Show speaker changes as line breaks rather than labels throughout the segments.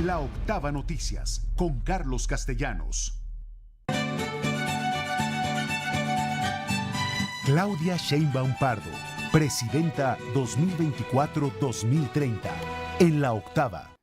La Octava Noticias, con Carlos Castellanos. Claudia Sheinbaum Pardo, presidenta 2024-2030, en La Octava.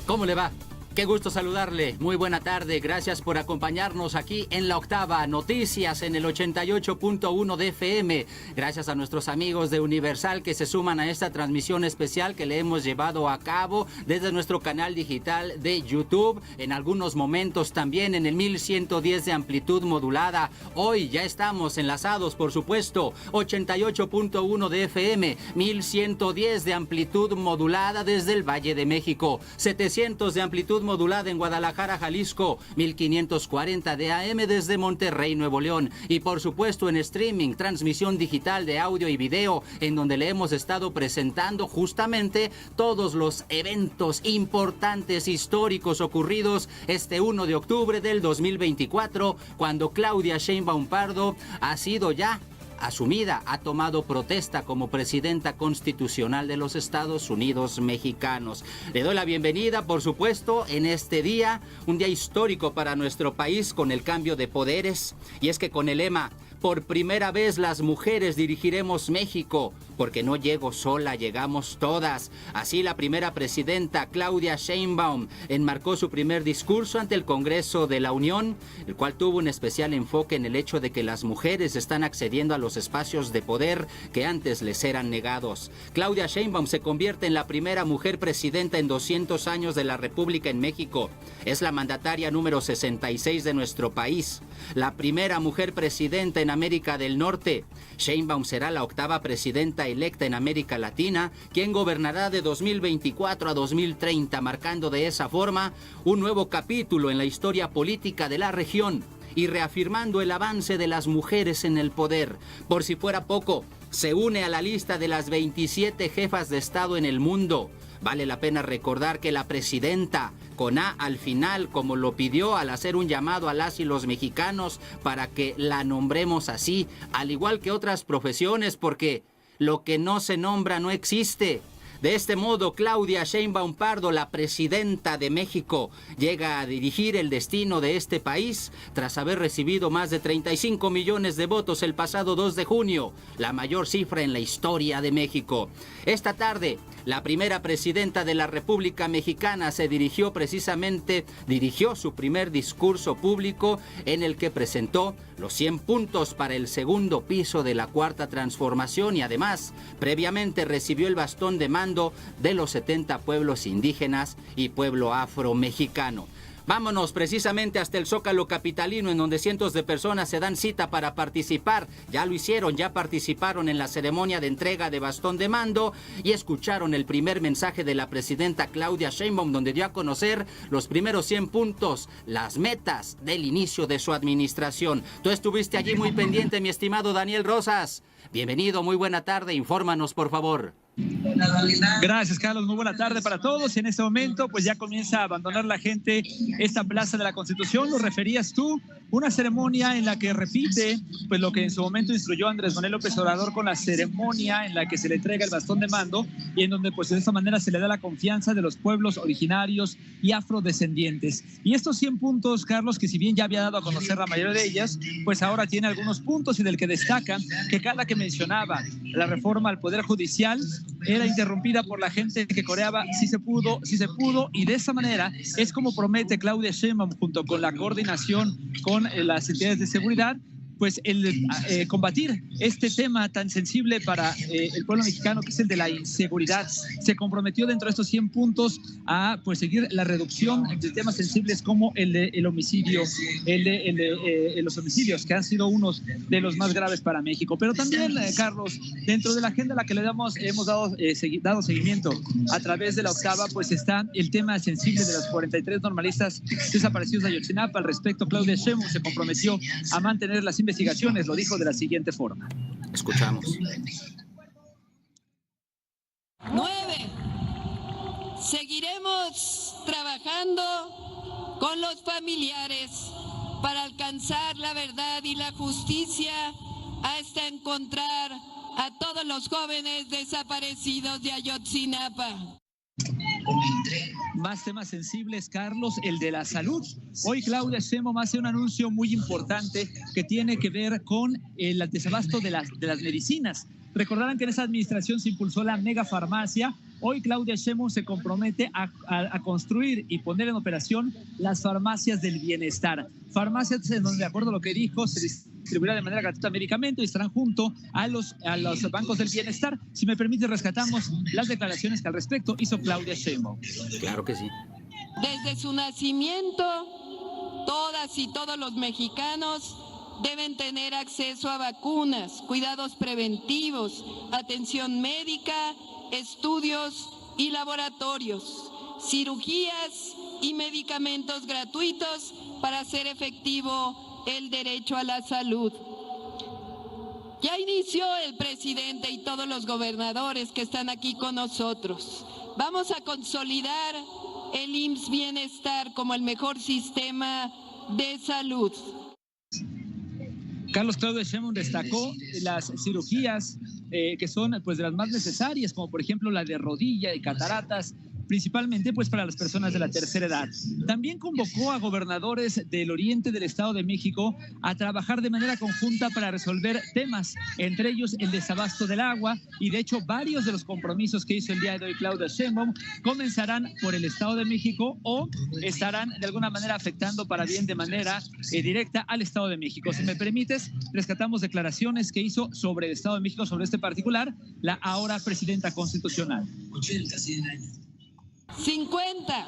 ¿Cómo le va? Qué gusto saludarle. Muy buena tarde. Gracias por acompañarnos aquí en La Octava Noticias en el 88.1 de FM. Gracias a nuestros amigos de Universal que se suman a esta transmisión especial que le hemos llevado a cabo desde nuestro canal digital de YouTube. En algunos momentos también en el 1110 de amplitud modulada. Hoy ya estamos enlazados, por supuesto. 88.1 de FM, 1110 de amplitud modulada desde el Valle de México. 700 de amplitud modulada en Guadalajara, Jalisco, 1540 de AM desde Monterrey, Nuevo León, y por supuesto en streaming, transmisión digital de audio y video, en donde le hemos estado presentando justamente todos los eventos importantes históricos ocurridos este 1 de octubre del 2024, cuando Claudia Sheinbaum Pardo ha sido ya asumida, ha tomado protesta como presidenta constitucional de los Estados Unidos mexicanos. Le doy la bienvenida, por supuesto, en este día, un día histórico para nuestro país con el cambio de poderes, y es que con el lema "Por primera vez las mujeres dirigiremos México, porque no llego sola, llegamos todas". Así la primera presidenta, Claudia Sheinbaum, enmarcó su primer discurso ante el Congreso de la Unión, el cual tuvo un especial enfoque en el hecho de que las mujeres están accediendo a los espacios de poder que antes les eran negados. Claudia Sheinbaum se convierte en la primera mujer presidenta en 200 años de la República en México. Es la mandataria número 66 de nuestro país, la primera mujer presidenta en América del Norte. Sheinbaum será la octava presidenta electa en América Latina, quien gobernará de 2024 a 2030, marcando de esa forma un nuevo capítulo en la historia política de la región y reafirmando el avance de las mujeres en el poder. Por si fuera poco, se une a la lista de las 27 jefas de Estado en el mundo. Vale la pena recordar que la presidenta, con A al final, como lo pidió al hacer un llamado a las y los mexicanos para que la nombremos así, al igual que otras profesiones, porque lo que no se nombra no existe. De este modo, Claudia Sheinbaum Pardo, la presidenta de México, llega a dirigir el destino de este país tras haber recibido más de 35 millones de votos el pasado 2 de junio, la mayor cifra en la historia de México. Esta tarde, la primera presidenta de la República Mexicana dirigió su primer discurso público en el que presentó los 100 puntos para el segundo piso de la Cuarta Transformación y además, previamente recibió el bastón de mando de los 70 pueblos indígenas y pueblo afro-mexicano. Vámonos precisamente hasta el Zócalo capitalino, en donde cientos de personas se dan cita para participar. Ya lo hicieron, ya participaron en la ceremonia de entrega de bastón de mando y escucharon el primer mensaje de la presidenta Claudia Sheinbaum, donde dio a conocer los primeros 100 puntos, las metas del inicio de su administración. Tú estuviste allí muy pendiente, mi estimado Daniel Rosas. Bienvenido, muy buena tarde, infórmanos, por favor.
Gracias, Carlos, muy buena tarde para todos. En este momento pues ya comienza a abandonar la gente esta Plaza de la Constitución. Lo referías tú, una ceremonia en la que repite pues lo que en su momento instruyó Andrés Manuel López Obrador con la ceremonia en la que se le entrega el bastón de mando y en donde pues de esta manera se le da la confianza de los pueblos originarios y afrodescendientes. Y estos 100 puntos, Carlos, que si bien ya había dado a conocer la mayoría de ellas, pues ahora tiene algunos puntos y del que destaca que cada que mencionaba la reforma al Poder Judicial era interrumpida por la gente que coreaba sí se pudo, y de esa manera es como promete Claudia Sheinbaum junto con la coordinación con las entidades de seguridad pues el combatir este tema tan sensible para el pueblo mexicano, que es el de la inseguridad. Se comprometió dentro de estos 100 puntos a pues seguir la reducción de temas sensibles como el homicidio, los homicidios, que han sido unos de los más graves para México. Pero también, Carlos, dentro de la agenda a la que hemos dado seguimiento a través de La Octava, pues está el tema sensible de los 43 normalistas desaparecidos de Ayotzinapa. Al respecto, Claudia Sheinbaum se comprometió a mantener las investigaciones, lo dijo de la siguiente forma.
Escuchamos.
9. Seguiremos trabajando con los familiares para alcanzar la verdad y la justicia hasta encontrar a todos los jóvenes desaparecidos de Ayotzinapa.
Más temas sensibles, Carlos, el de la salud. Hoy Claudia Sheinbaum hace un anuncio muy importante que tiene que ver con el desabasto de las medicinas. Recordarán que en esa administración se impulsó la megafarmacia. Hoy Claudia Sheinbaum se compromete a construir y poner en operación las farmacias del bienestar. Farmacias en donde, de acuerdo a lo que dijo, se distribuirá de manera gratuita medicamentos y estarán junto a los bancos del bienestar. Si me permite, rescatamos las declaraciones que al respecto hizo Claudia Sheinbaum.
Claro que sí.
Desde su nacimiento, todas y todos los mexicanos deben tener acceso a vacunas, cuidados preventivos, atención médica, estudios y laboratorios, cirugías y medicamentos gratuitos para hacer efectivo el derecho a la salud. Ya inició el presidente y todos los gobernadores que están aquí con nosotros. Vamos a consolidar el IMSS Bienestar como el mejor sistema de salud.
Carlos, Claudia Sheinbaum destacó las cirugías que son pues de las más necesarias, como por ejemplo la de rodilla y cataratas, principalmente pues para las personas de la tercera edad. También convocó a gobernadores del oriente del Estado de México a trabajar de manera conjunta para resolver temas, entre ellos el desabasto del agua, y de hecho varios de los compromisos que hizo el día de hoy Claudia Sheinbaum comenzarán por el Estado de México o estarán de alguna manera afectando para bien de manera directa al Estado de México. Si me permites, rescatamos declaraciones que hizo sobre el Estado de México, sobre este particular, la ahora presidenta constitucional.
80, 100 años.
50.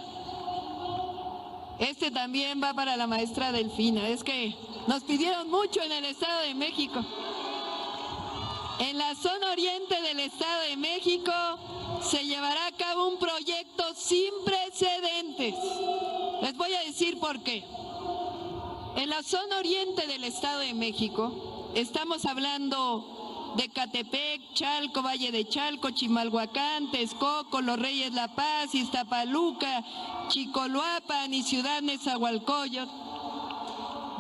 Este también va para la maestra Delfina. Es que nos pidieron mucho en el Estado de México. En la zona oriente del Estado de México se llevará a cabo un proyecto sin precedentes. Les voy a decir por qué. En la zona oriente del Estado de México estamos hablando de Catepec, Chalco, Valle de Chalco, Chimalhuacán, Texcoco, Los Reyes La Paz, Iztapaluca, Chicoloapan y Ciudad Nezahualcóyotl.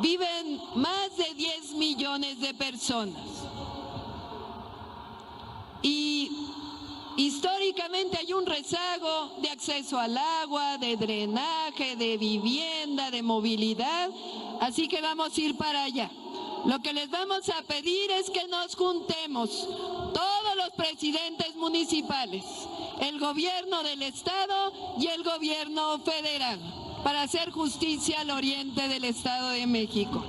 Viven más de 10 millones de personas. Y históricamente hay un rezago de acceso al agua, de drenaje, de vivienda, de movilidad, así que vamos a ir para allá. Lo que les vamos a pedir es que nos juntemos todos los presidentes municipales, el gobierno del estado y el gobierno federal para hacer justicia al oriente del Estado de México.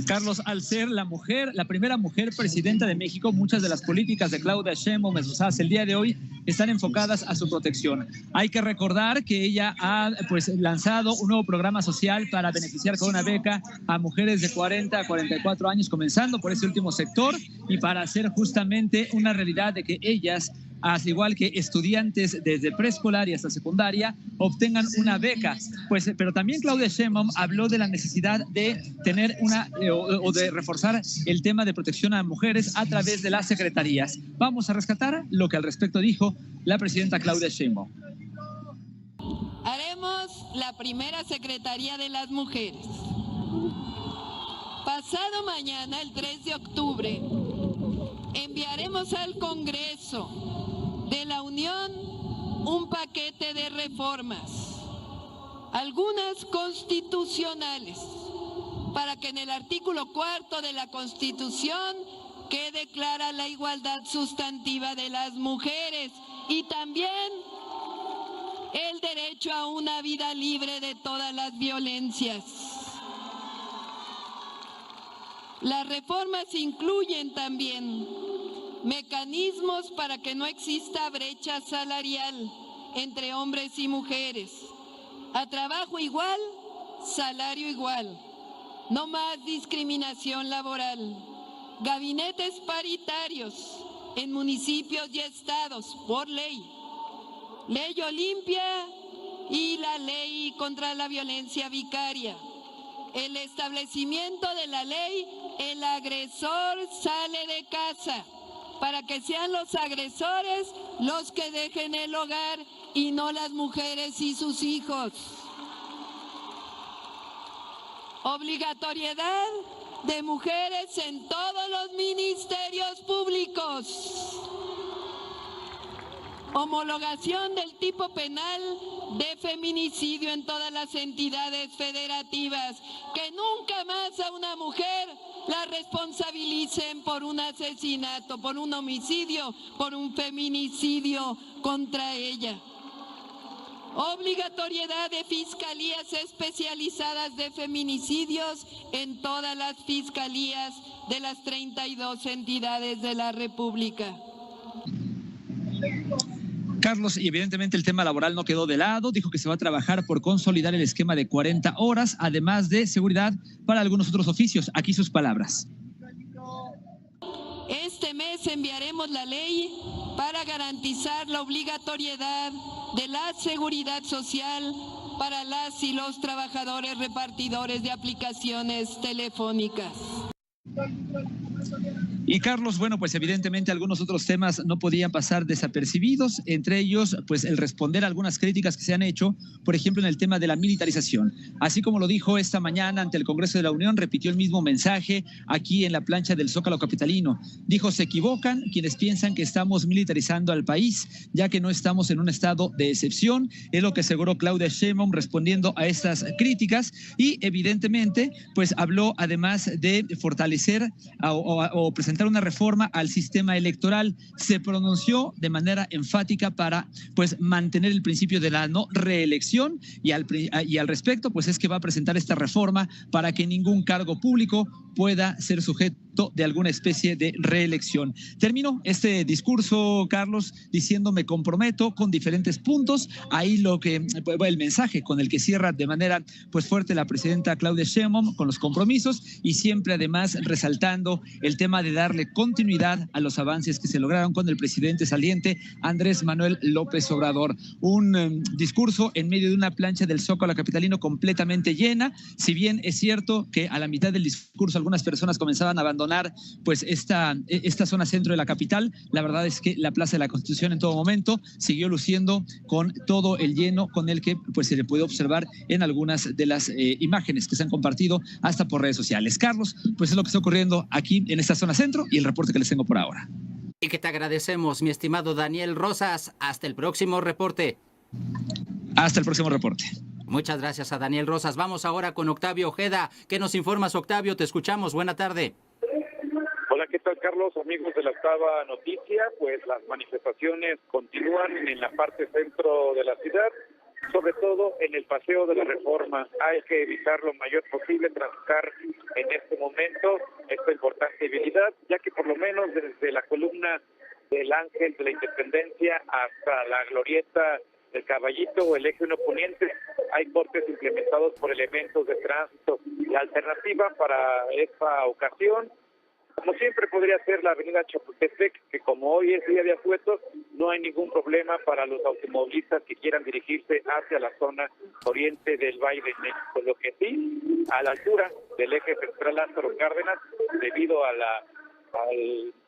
Carlos, al ser la primera mujer presidenta de México, muchas de las políticas de Claudia Sheinbaum esbozadas el día de hoy están enfocadas a su protección. Hay que recordar que ella ha lanzado un nuevo programa social para beneficiar con una beca a mujeres de 40 a 44 años, comenzando por ese último sector, y para hacer justamente una realidad de que ellas, al igual que estudiantes desde preescolar y hasta secundaria, obtengan una beca. Pero también Claudia Sheinbaum habló de la necesidad de tener o de reforzar el tema de protección a mujeres a través de las secretarías. Vamos a rescatar lo que al respecto dijo la presidenta Claudia Sheinbaum.
Haremos la primera Secretaría de las Mujeres. Pasado mañana, el 3 de octubre, enviaremos al Congreso de la Unión un paquete de reformas, algunas constitucionales, para que en el artículo 4 de la Constitución quede clara la igualdad sustantiva de las mujeres y también el derecho a una vida libre de todas las violencias. Las reformas incluyen también mecanismos para que no exista brecha salarial entre hombres y mujeres. A trabajo igual, salario igual. No más discriminación laboral. Gabinetes paritarios en municipios y estados por ley. Ley Olimpia y la ley contra la violencia vicaria. El establecimiento de la ley, el agresor sale de casa, para que sean los agresores los que dejen el hogar y no las mujeres y sus hijos. Obligatoriedad de mujeres en todos los ministerios públicos. homologación del tipo penal de feminicidio en todas las entidades federativas, que nunca más a una mujer la responsabilicen por un asesinato, por un homicidio, por un feminicidio contra ella. Obligatoriedad de fiscalías especializadas de feminicidios en todas las fiscalías de las 32 entidades de la República.
Carlos, y evidentemente el tema laboral no quedó de lado, dijo que se va a trabajar por consolidar el esquema de 40 horas, además de seguridad para algunos otros oficios. Aquí sus palabras.
Este mes enviaremos la ley para garantizar la obligatoriedad de la seguridad social para las y los trabajadores repartidores de aplicaciones telefónicas.
Y Carlos, bueno, pues evidentemente algunos otros temas no podían pasar desapercibidos, entre ellos pues el responder a algunas críticas que se han hecho, por ejemplo en el tema de la militarización. Así como lo dijo esta mañana ante el Congreso de la Unión, repitió el mismo mensaje aquí en la plancha del Zócalo capitalino. Dijo, se equivocan quienes piensan que estamos militarizando al país, ya que no estamos en un estado de excepción, es lo que aseguró Claudia Sheinbaum respondiendo a estas críticas, y evidentemente pues habló además de fortalecer o presentar una reforma al sistema electoral. Se pronunció de manera enfática para pues mantener el principio de la no reelección, y al respecto pues es que va a presentar esta reforma para que ningún cargo público pueda ser sujeto de alguna especie de reelección. Termino este discurso, Carlos, diciendo me comprometo con diferentes puntos. Ahí el mensaje con el que cierra de manera pues fuerte la presidenta Claudia Sheinbaum con los compromisos, y siempre además resaltando el tema de darle continuidad a los avances que se lograron con el presidente saliente Andrés Manuel López Obrador. Un discurso en medio de una plancha del Zócalo capitalino completamente llena. Si bien es cierto que a la mitad del discurso algunas personas comenzaban a abandonar pues esta zona centro de la capital, la verdad es que la Plaza de la Constitución en todo momento siguió luciendo con todo el lleno con el que pues se le puede observar en algunas de las imágenes que se han compartido hasta por redes sociales. Carlos, pues es lo que está ocurriendo aquí en esta zona centro y el reporte que les tengo por ahora.
Y que te agradecemos, mi estimado Daniel Rosas. Hasta el próximo reporte.
Hasta el próximo reporte.
Muchas gracias a Daniel Rosas. Vamos ahora con Octavio Ojeda. ¿Qué nos informas, Octavio? Te escuchamos. Buena tarde.
Hola, ¿qué tal, Carlos? Amigos de la Octava Noticia, pues las manifestaciones continúan en la parte centro de la ciudad, sobre todo en el Paseo de la Reforma. Hay que evitar lo mayor posible transitar en este momento esta importante vialidad, ya que por lo menos desde la columna del Ángel de la Independencia hasta la glorieta del Caballito o el eje 1 poniente hay cortes implementados por elementos de tránsito. La alternativa para esta ocasión, como siempre, podría ser la avenida Chapultepec, que como hoy es día de asueto, no hay ningún problema para los automovilistas que quieran dirigirse hacia la zona oriente del Valle de México. Lo que sí, a la altura del eje central Lázaro Cárdenas, debido al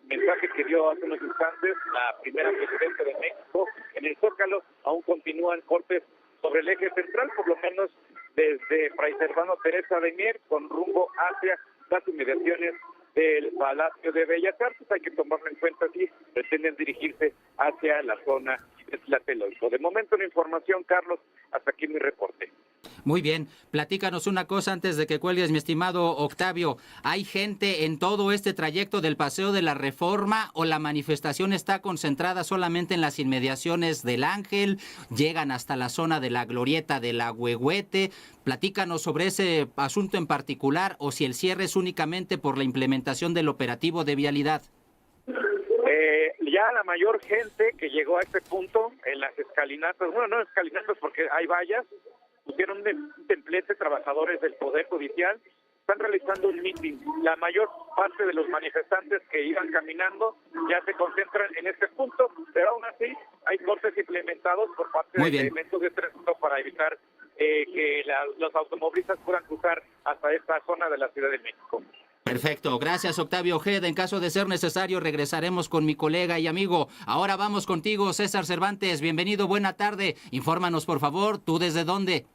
mensaje que dio hace unos instantes la primera presidenta de México en el Zócalo, aún continúan cortes sobre el eje central, por lo menos desde Fray Servando Teresa de Mier, con rumbo hacia las inmediaciones del Palacio de Bellas Artes. Hay que tomarlo en cuenta si pretenden dirigirse hacia la zona de Tlatelolco. De momento la información, Carlos, hasta aquí mi reporte.
Muy bien, platícanos una cosa antes de que cuelgues, mi estimado Octavio. ¿Hay gente en todo este trayecto del Paseo de la Reforma o la manifestación está concentrada solamente en las inmediaciones del Ángel? ¿Llegan hasta la zona de la glorieta del Ahuehuete? Platícanos sobre ese asunto en particular, o si el cierre es únicamente por la implementación del operativo de vialidad.
Ya la mayor gente que llegó a este punto en las escalinatas, bueno, no escalinatas porque hay vallas, pusieron un templete trabajadores del Poder Judicial, están realizando un mitin. La mayor parte de los manifestantes que iban caminando ya se concentran en este punto, pero aún así hay cortes implementados por parte de elementos de tránsito para evitar que los automovilistas puedan cruzar hasta esta zona de la Ciudad de México.
Perfecto, gracias Octavio Ojeda. En caso de ser necesario regresaremos con mi colega y amigo. Ahora vamos contigo, César Cervantes. Bienvenido, buena tarde. Infórmanos por favor, ¿tú desde dónde?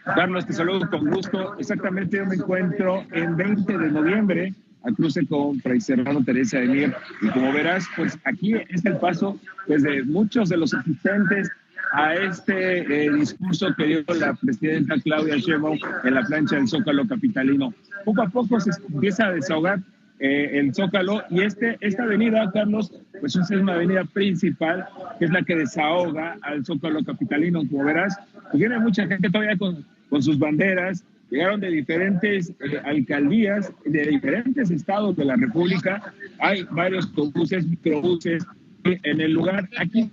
Carlos, te saludo con gusto. Exactamente, yo me encuentro en 20 de noviembre, al cruce con Fray Serrano Teresa de Mier. Y como verás, pues aquí es el paso pues, de muchos de los asistentes a este discurso que dio la presidenta Claudia Sheinbaum en la plancha del Zócalo capitalino. Poco a poco se empieza a desahogar el Zócalo y esta avenida, Carlos, pues es una avenida principal que es la que desahoga al Zócalo capitalino. Como verás, pues viene mucha gente todavía con sus banderas, llegaron de diferentes alcaldías, de diferentes estados de la República, hay varios autobuses, microbuses en el lugar, aquí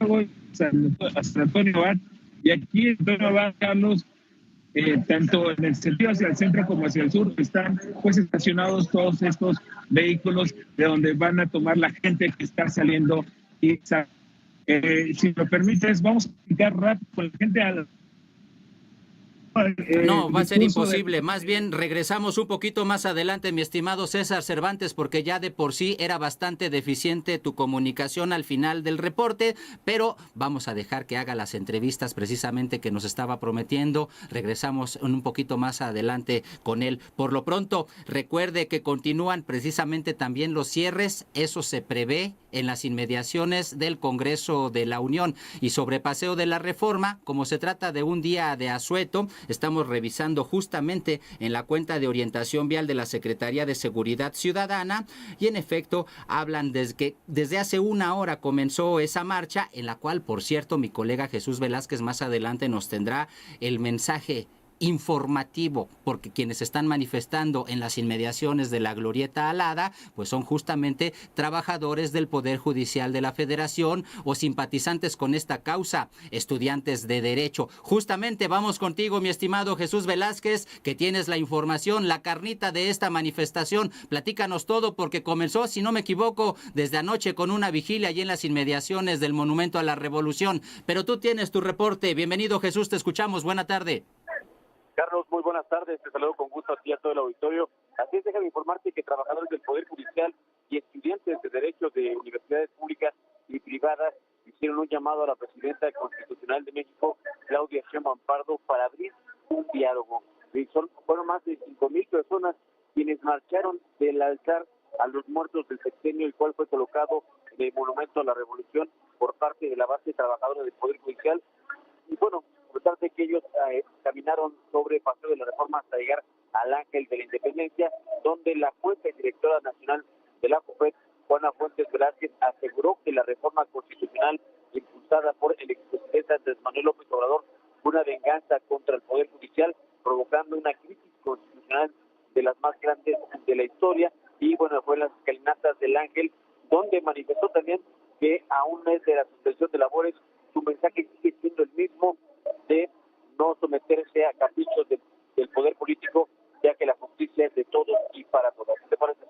a San Antonio Abad, y aquí en Antonio Abad, Carlos, tanto en el sentido hacia el centro como hacia el sur, están pues estacionados todos estos vehículos de donde van a tomar la gente que está saliendo. Y si me permites, vamos a explicar rápido con la gente
No, va a ser imposible. Más bien regresamos un poquito más adelante, mi estimado César Cervantes, porque ya de por sí era bastante deficiente tu comunicación al final del reporte, pero vamos a dejar que haga las entrevistas precisamente que nos estaba prometiendo. Regresamos un poquito más adelante con él. Por lo pronto, recuerde que continúan precisamente también los cierres. Eso se prevé en las inmediaciones del Congreso de la Unión. Y sobre Paseo de la Reforma, como se trata de un día de asueto, estamos revisando justamente en la cuenta de orientación vial de la Secretaría de Seguridad Ciudadana y en efecto hablan desde hace una hora comenzó esa marcha, en la cual, por cierto, mi colega Jesús Velázquez más adelante nos tendrá el mensaje informativo, porque quienes están manifestando en las inmediaciones de la Glorieta Alada, pues son justamente trabajadores del Poder Judicial de la Federación o simpatizantes con esta causa, estudiantes de Derecho. Justamente vamos contigo, mi estimado Jesús Velázquez, que tienes la información, la carnita de esta manifestación. Platícanos todo, porque comenzó, si no me equivoco, desde anoche con una vigilia allí en las inmediaciones del Monumento a la Revolución. Pero tú tienes tu reporte. Bienvenido, Jesús, te escuchamos. Buena tarde.
Carlos, muy buenas tardes, te saludo con gusto a ti y a todo el auditorio. Así es, déjame informarte que trabajadores del Poder Judicial y estudiantes de Derecho de universidades públicas y privadas hicieron un llamado a la presidenta constitucional de México, Claudia Sheinbaum Pardo, para abrir un diálogo. Fueron más de 5,000 personas quienes marcharon del altar a los muertos del sexenio, el cual fue colocado de Monumento a la Revolución por parte de la base trabajadora del Poder Judicial. Y bueno, de que ellos caminaron sobre Paseo de la Reforma hasta llegar al Ángel de la Independencia, donde la jueza y directora nacional de la COFET, Juana Fuentes Velázquez, aseguró que la reforma constitucional impulsada por el expresidente Andrés Manuel López Obrador fue una venganza contra el Poder Judicial, provocando una crisis constitucional de las más grandes de la historia. Y bueno, fue en las escalinatas del Ángel, donde manifestó también que a un mes de la suspensión de labores, su mensaje sigue siendo el mismo, de no someterse a caprichos del poder político, ya que la justicia es de todos y para todos. ¿Qué te parece?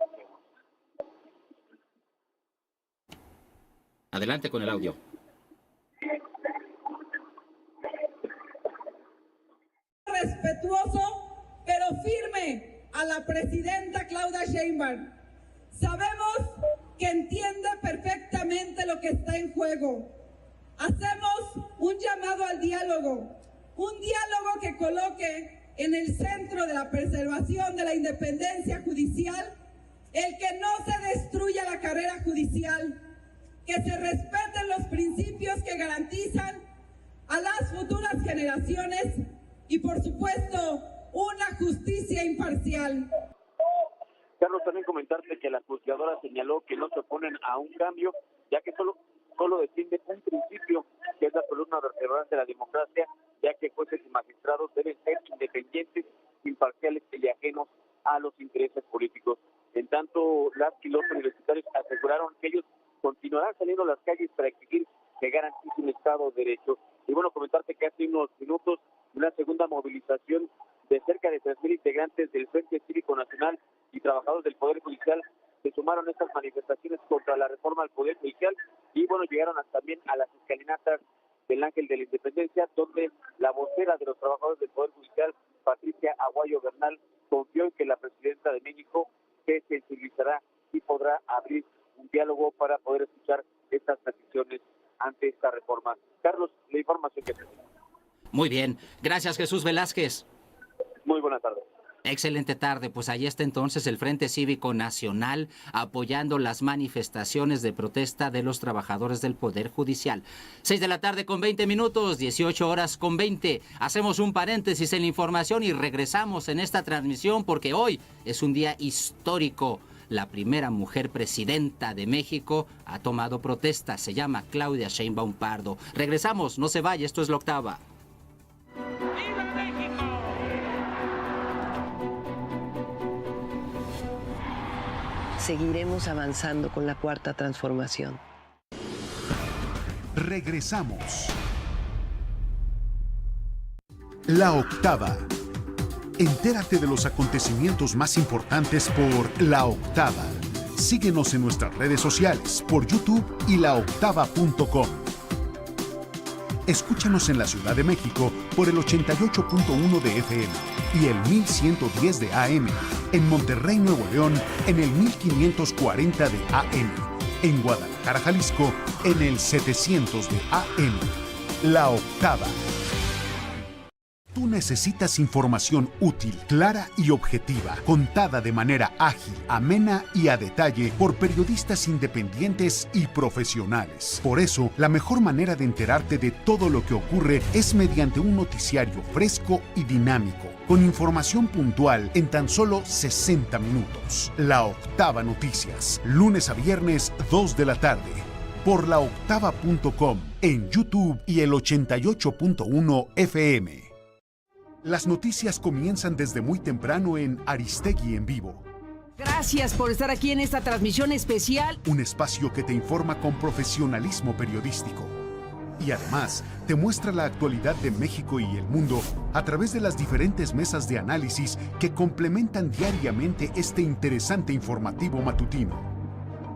Adelante con el audio.
Respetuoso, pero firme a la presidenta Claudia Sheinbaum. Sabemos que entiende perfectamente lo que está en juego. Hacemos un llamado al diálogo, un diálogo que coloque en el centro de la preservación de la independencia judicial el que no se destruya la carrera judicial, que se respeten los principios que garantizan a las futuras generaciones y, por supuesto, una justicia imparcial.
Carlos, también comentarte que la juzgadora señaló que no se oponen a un cambio, ya que solo defiende un principio, que es la columna vertebral de la democracia, ya que jueces y magistrados deben ser independientes, imparciales y ajenos a los intereses políticos. En tanto, las y los universitarios aseguraron que ellos continuarán saliendo a las calles para exigir que garantice un Estado de Derecho. Y bueno, comentarte que hace unos minutos una segunda movilización de cerca de 3,000 integrantes del Frente Cívico Nacional y trabajadores del Poder Judicial se sumaron a estas manifestaciones contra la reforma al Poder Judicial y bueno, llegaron también a las escalinatas del Ángel de la Independencia, donde la vocera de los trabajadores del Poder Judicial, Patricia Aguayo Bernal, confió en que la presidenta de México se sensibilizará y podrá abrir un diálogo para poder escuchar estas peticiones ante esta reforma. Carlos, la información que tenemos.
Muy bien, gracias Jesús Velázquez.
Muy buenas tardes.
Excelente tarde, pues ahí está entonces el Frente Cívico Nacional apoyando las manifestaciones de protesta de los trabajadores del Poder Judicial. 6 de la tarde con 20 minutos, 18 horas con 20. Hacemos un paréntesis en la información y regresamos en esta transmisión porque hoy es un día histórico. La primera mujer presidenta de México ha tomado protesta, se llama Claudia Sheinbaum Pardo. Regresamos, no se vaya, esto es La Octava.
Seguiremos avanzando con la Cuarta Transformación.
Regresamos. La Octava. Entérate de los acontecimientos más importantes por La Octava. Síguenos en nuestras redes sociales, por YouTube y laoctava.com. Escúchanos en la Ciudad de México por el 88.1 de FM y el 1110 de AM. En Monterrey, Nuevo León, en el 1540 de AM. En Guadalajara, Jalisco, en el 700 de AM. La Octava. Tú necesitas información útil, clara y objetiva, contada de manera ágil, amena y a detalle por periodistas independientes y profesionales. Por eso, la mejor manera de enterarte de todo lo que ocurre es mediante un noticiario fresco y dinámico, con información puntual en tan solo 60 minutos. La Octava Noticias, lunes a viernes, 2 de la tarde, por laoctava.com, en YouTube y el 88.1 FM. Las noticias comienzan desde muy temprano en Aristegui en Vivo.
Gracias por estar aquí en esta transmisión especial.
Un espacio que te informa con profesionalismo periodístico. Y además, te muestra la actualidad de México y el mundo a través de las diferentes mesas de análisis que complementan diariamente este interesante informativo matutino.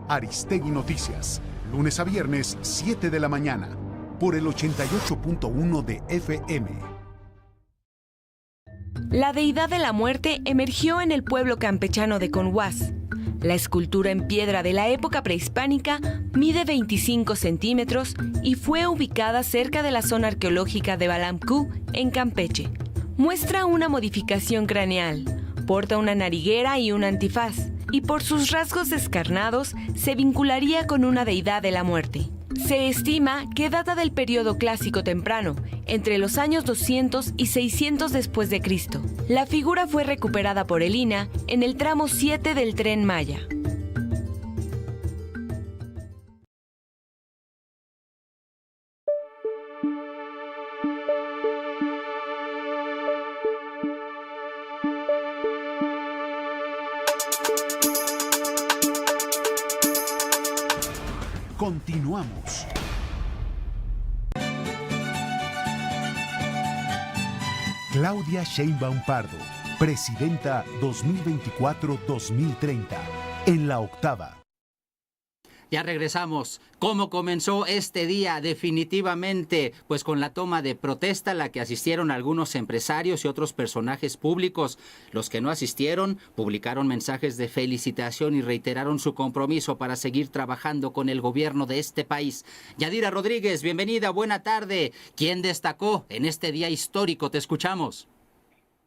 Aristegui Noticias, lunes a viernes, 7 de la mañana, por el 88.1 de FM.
La deidad de la muerte emergió en el pueblo campechano de Conhuas. La escultura en piedra de la época prehispánica mide 25 centímetros y fue ubicada cerca de la zona arqueológica de Balamcú, en Campeche. Muestra una modificación craneal, porta una nariguera y un antifaz, y por sus rasgos descarnados se vincularía con una deidad de la muerte. Se estima que data del periodo clásico temprano, entre los años 200 y 600 después de Cristo. La figura fue recuperada por el INAH en el tramo 7 del Tren Maya.
Continuamos. Claudia Sheinbaum Pardo, presidenta 2024-2030, en La Octava.
Ya regresamos. ¿Cómo comenzó este día? Definitivamente, pues con la toma de protesta a la que asistieron algunos empresarios y otros personajes públicos. Los que no asistieron publicaron mensajes de felicitación y reiteraron su compromiso para seguir trabajando con el gobierno de este país. Yadira Rodríguez, bienvenida, buena tarde. ¿Quién destacó en este día histórico? Te escuchamos.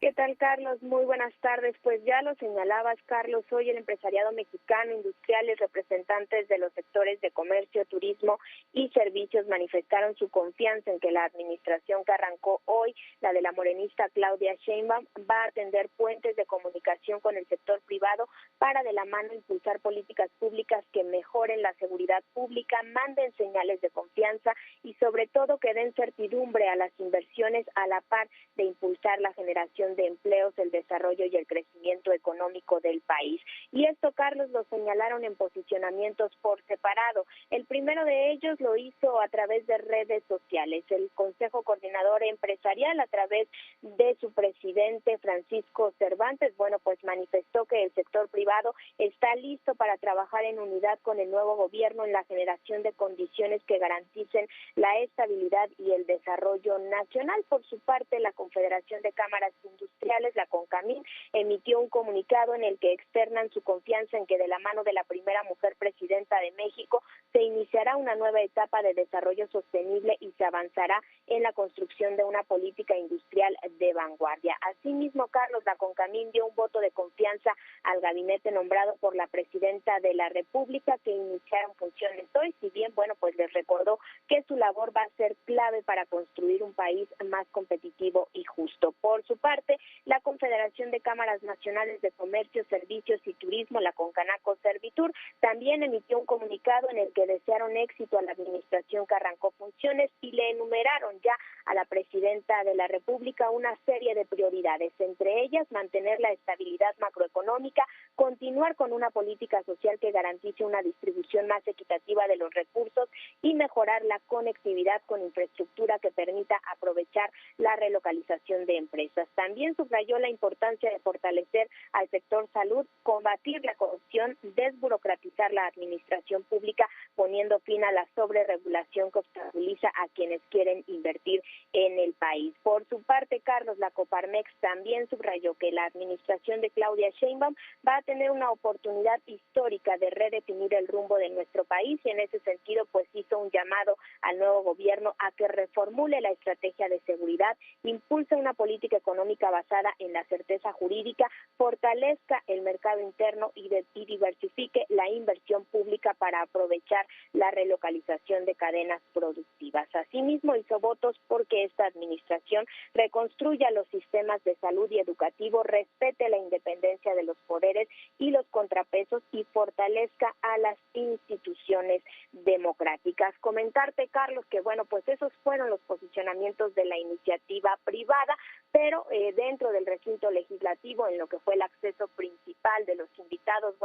¿Qué tal, Carlos? Muy buenas tardes. Pues ya lo señalabas, Carlos, hoy el empresariado mexicano, industriales, representantes de los sectores de comercio, turismo y servicios manifestaron su confianza en que la administración que arrancó hoy, la de la morenista Claudia Sheinbaum, va a atender puentes de comunicación con el sector privado para de la mano impulsar políticas públicas que mejoren la seguridad pública, manden señales de confianza y sobre todo que den certidumbre a las inversiones a la par de impulsar la generación de empleos, el desarrollo y el crecimiento económico del país. Y esto, Carlos, lo señalaron en posicionamientos por separado. El primero de ellos lo hizo a través de redes sociales. El Consejo Coordinador Empresarial, a través de su presidente Francisco Cervantes, pues manifestó que el sector privado está listo para trabajar en unidad con el nuevo gobierno en la generación de condiciones que garanticen la estabilidad y el desarrollo nacional. Por su parte, la Confederación de Cámaras Industriales Industriales, la CONCAMIN, emitió un comunicado en el que externan su confianza en que de la mano de la primera mujer presidenta de México se iniciará una nueva etapa de desarrollo sostenible y se avanzará en la construcción de una política industrial de vanguardia. Asimismo, Carlos, la CONCAMIN dio un voto de confianza al gabinete nombrado por la presidenta de la República, que iniciaron funciones hoy, si bien, pues les recordó que su labor va a ser clave para construir un país más competitivo y justo. Por su parte, la Confederación de Cámaras Nacionales de Comercio, Servicios y Turismo, la CONCANACO Servitur, también emitió un comunicado en el que desearon éxito a la administración que arrancó funciones y le enumeraron ya a la presidenta de la República una serie de prioridades, entre ellas mantener la estabilidad macroeconómica, continuar con una política social que garantice una distribución más equitativa de los recursos y mejorar la conectividad con infraestructura que permita aprovechar la relocalización de empresas. También subrayó la importancia de fortalecer al sector salud, combatir la corrupción, desburocratizar la administración pública, poniendo fin a la sobreregulación que obstaculiza a quienes quieren invertir en el país. Por su parte, Carlos, la Coparmex también subrayó que la administración de Claudia Sheinbaum va a tener una oportunidad histórica de redefinir el rumbo de nuestro país y en ese sentido hizo un llamado al nuevo gobierno a que reformule la estrategia de seguridad, impulse una política económica basada en la certeza jurídica, fortalezca el mercado interno y diversifique la inversión pública para aprovechar la relocalización de cadenas productivas. Asimismo, hizo votos porque esta administración reconstruya los sistemas de salud y educativo, respete la independencia de los poderes y los contrapesos y fortalezca a las instituciones democráticas. Comentarte, Carlos, que esos fueron los posicionamientos de la iniciativa privada, pero dentro del recinto legislativo, en lo que fue el acceso principal de los invitados,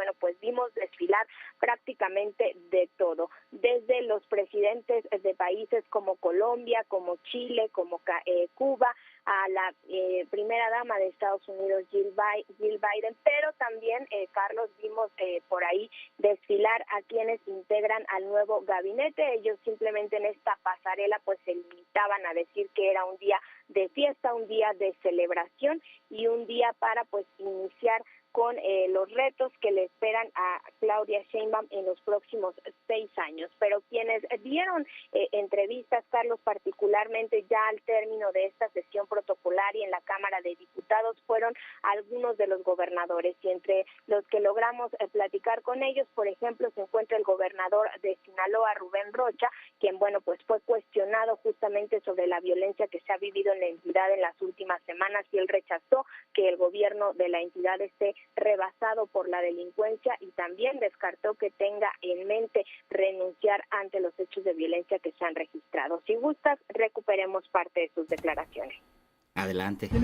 vimos desfilar prácticamente de todo, desde los presidentes de países como Colombia, como Chile, como Cuba, a la primera dama de Estados Unidos, Jill Biden, pero también, Carlos, vimos por ahí desfilar a quienes integran al nuevo gabinete. Ellos simplemente en esta pasarela se limitaban a decir que era un día de fiesta, un día de celebración y un día para iniciar con los retos que le esperan a Claudia Sheinbaum en los próximos 6 años. Pero quienes dieron entrevistas, Carlos, particularmente ya al término de esta sesión protocolaria en la Cámara de Diputados, fueron algunos de los gobernadores, y entre los que logramos platicar con ellos, por ejemplo, se encuentra el gobernador de Sinaloa, Rubén Rocha, quien, fue cuestionado justamente sobre la violencia que se ha vivido en la entidad en las últimas semanas, y él rechazó que el gobierno de la entidad esté rebasado por la delincuencia y también descartó que tenga en mente renunciar ante los hechos de violencia que se han registrado. Si gustas, recuperemos parte de sus declaraciones.
Adelante.
No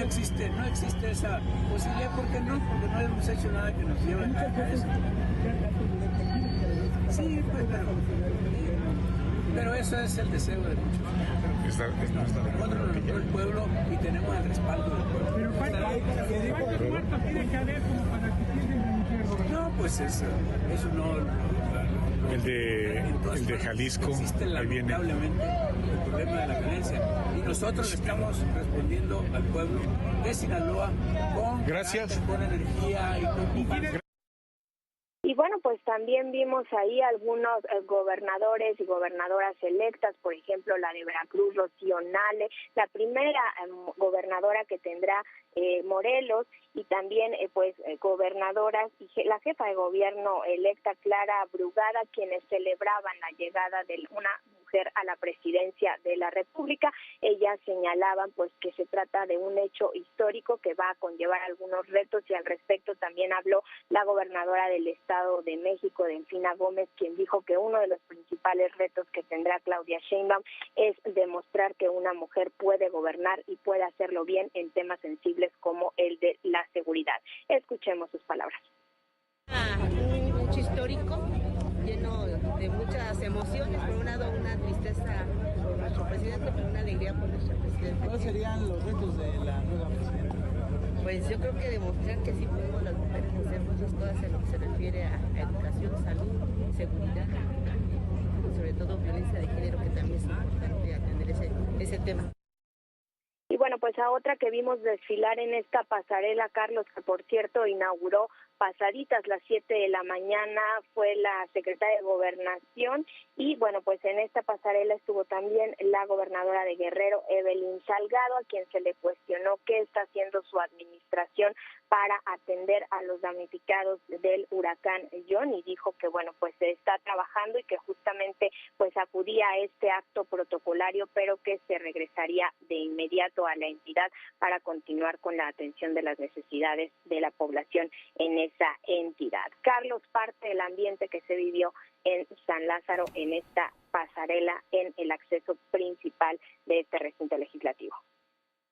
existe esa posibilidad. ¿Por qué no? Porque no hemos hecho nada que nos lleve a eso. Sí, pero eso es el deseo de muchos. Nosotros el pueblo y tenemos el respaldo del pueblo.
Pero ¿cuántos muertos tiene que haber como para que piensen renunciar, gobernador?
No, pues eso no.
El de Jalisco,
existe lamentablemente el problema de la violencia. Y nosotros estamos respondiendo al pueblo de Sinaloa con energía y con paz.
Y también vimos ahí algunos gobernadores y gobernadoras electas, por ejemplo, la de Veracruz, Rocío Nale, la primera gobernadora que tendrá Morelos, y también gobernadoras y la jefa de gobierno electa, Clara Brugada, quienes celebraban la llegada de una mujer a la presidencia de la República. Ellas señalaban que se trata de un hecho histórico que va a conllevar algunos retos, y al respecto también habló la gobernadora del Estado de México, Delfina Gómez, quien dijo que uno de los principales retos que tendrá Claudia Sheinbaum es demostrar que una mujer puede gobernar y puede hacerlo bien en temas sensibles como el de la seguridad. Escuchemos sus palabras.
Un hecho histórico, lleno de muchas emociones. Por un lado, una tristeza por nuestro presidente, pero una alegría por nuestro presidente.
¿Cuáles serían los retos de la nueva presidenta?
Pues yo creo que demostrar que sí podemos las mujeres hacer muchas cosas en lo que se refiere a educación, salud, seguridad, sobre todo violencia de género, que también es importante atender ese tema.
pues a otra que vimos desfilar en esta pasarela, Carlos, que por cierto inauguró pasaditas las 7 de la mañana, fue la secretaria de Gobernación, y bueno, pues en esta pasarela estuvo también la gobernadora de Guerrero, Evelyn Salgado, a quien se le cuestionó qué está haciendo su administración para atender a los damnificados del huracán John, y dijo que bueno, pues se está trabajando y que justamente pues acudía a este acto protocolario, pero que se regresaría de inmediato a la entidad para continuar con la atención de las necesidades de la población en esa entidad. Carlos, parte del ambiente que se vivió en San Lázaro en esta pasarela en el acceso principal de este recinto legislativo.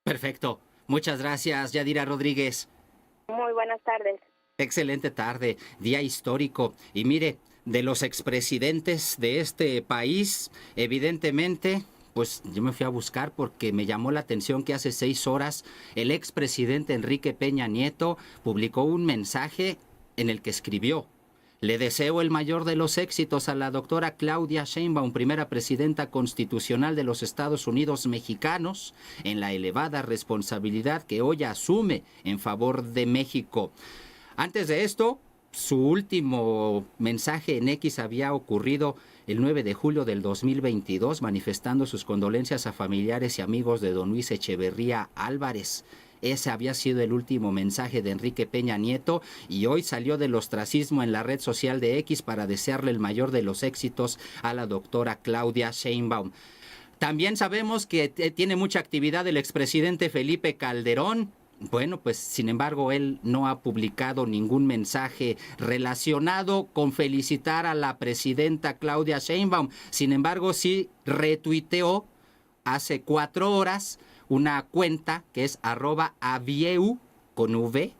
Perfecto. Muchas gracias, Yadira Rodríguez.
Muy buenas tardes.
Excelente tarde, día histórico. Y mire, de los expresidentes de este país, evidentemente, pues yo me fui a buscar porque me llamó la atención que hace 6 horas el expresidente Enrique Peña Nieto publicó un mensaje en el que escribió: le deseo el mayor de los éxitos a la doctora Claudia Sheinbaum, primera presidenta constitucional de los Estados Unidos mexicanos, en la elevada responsabilidad que hoy asume en favor de México. Antes de esto, su último mensaje en X había ocurrido el 9 de julio del 2022, manifestando sus condolencias a familiares y amigos de don Luis Echeverría Álvarez. Ese había sido el último mensaje de Enrique Peña Nieto, y hoy salió del ostracismo en la red social de X para desearle el mayor de los éxitos a la doctora Claudia Sheinbaum. También sabemos que tiene mucha actividad el expresidente Felipe Calderón. Bueno, pues sin embargo él no ha publicado ningún mensaje relacionado con felicitar a la presidenta Claudia Sheinbaum. Sin embargo, sí retuiteó hace 4 horas una cuenta que es @avieu con V,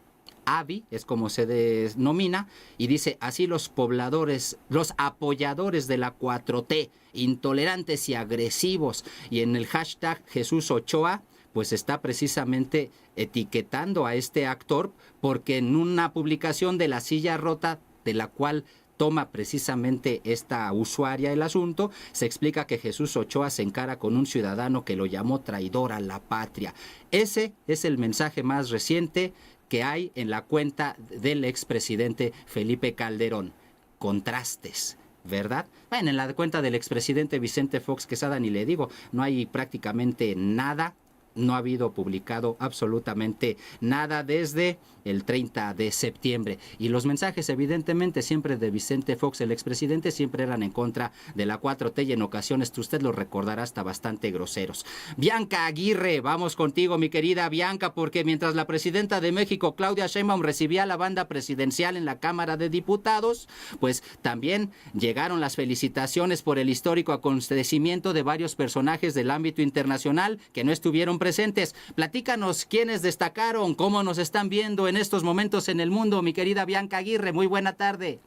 Avi es como se denomina, y dice así: los pobladores, los apoyadores de la 4T, intolerantes y agresivos, y en el hashtag Jesús Ochoa, pues está precisamente etiquetando a este actor, porque en una publicación de La Silla Rota, de la cual toma precisamente esta usuaria el asunto, se explica que Jesús Ochoa se encara con un ciudadano que lo llamó traidor a la patria. Ese es el mensaje más reciente que hay en la cuenta del expresidente Felipe Calderón. Contrastes, ¿verdad? Bueno, en la cuenta del expresidente Vicente Fox Quesada ni le digo, no hay prácticamente nada. No ha habido publicado absolutamente nada desde el 30 de septiembre. Y los mensajes, evidentemente, siempre de Vicente Fox, el expresidente, siempre eran en contra de la 4T, y en ocasiones, usted lo recordará, hasta bastante groseros. Bianca Aguirre, vamos contigo, mi querida Bianca, porque mientras la presidenta de México, Claudia Sheinbaum, recibía la banda presidencial en la Cámara de Diputados, pues también llegaron las felicitaciones por el histórico acontecimiento de varios personajes del ámbito internacional que no estuvieron presentes. Platícanos quiénes destacaron, cómo nos están viendo en estos momentos en el mundo, mi querida Bianca Aguirre. Muy buena tarde.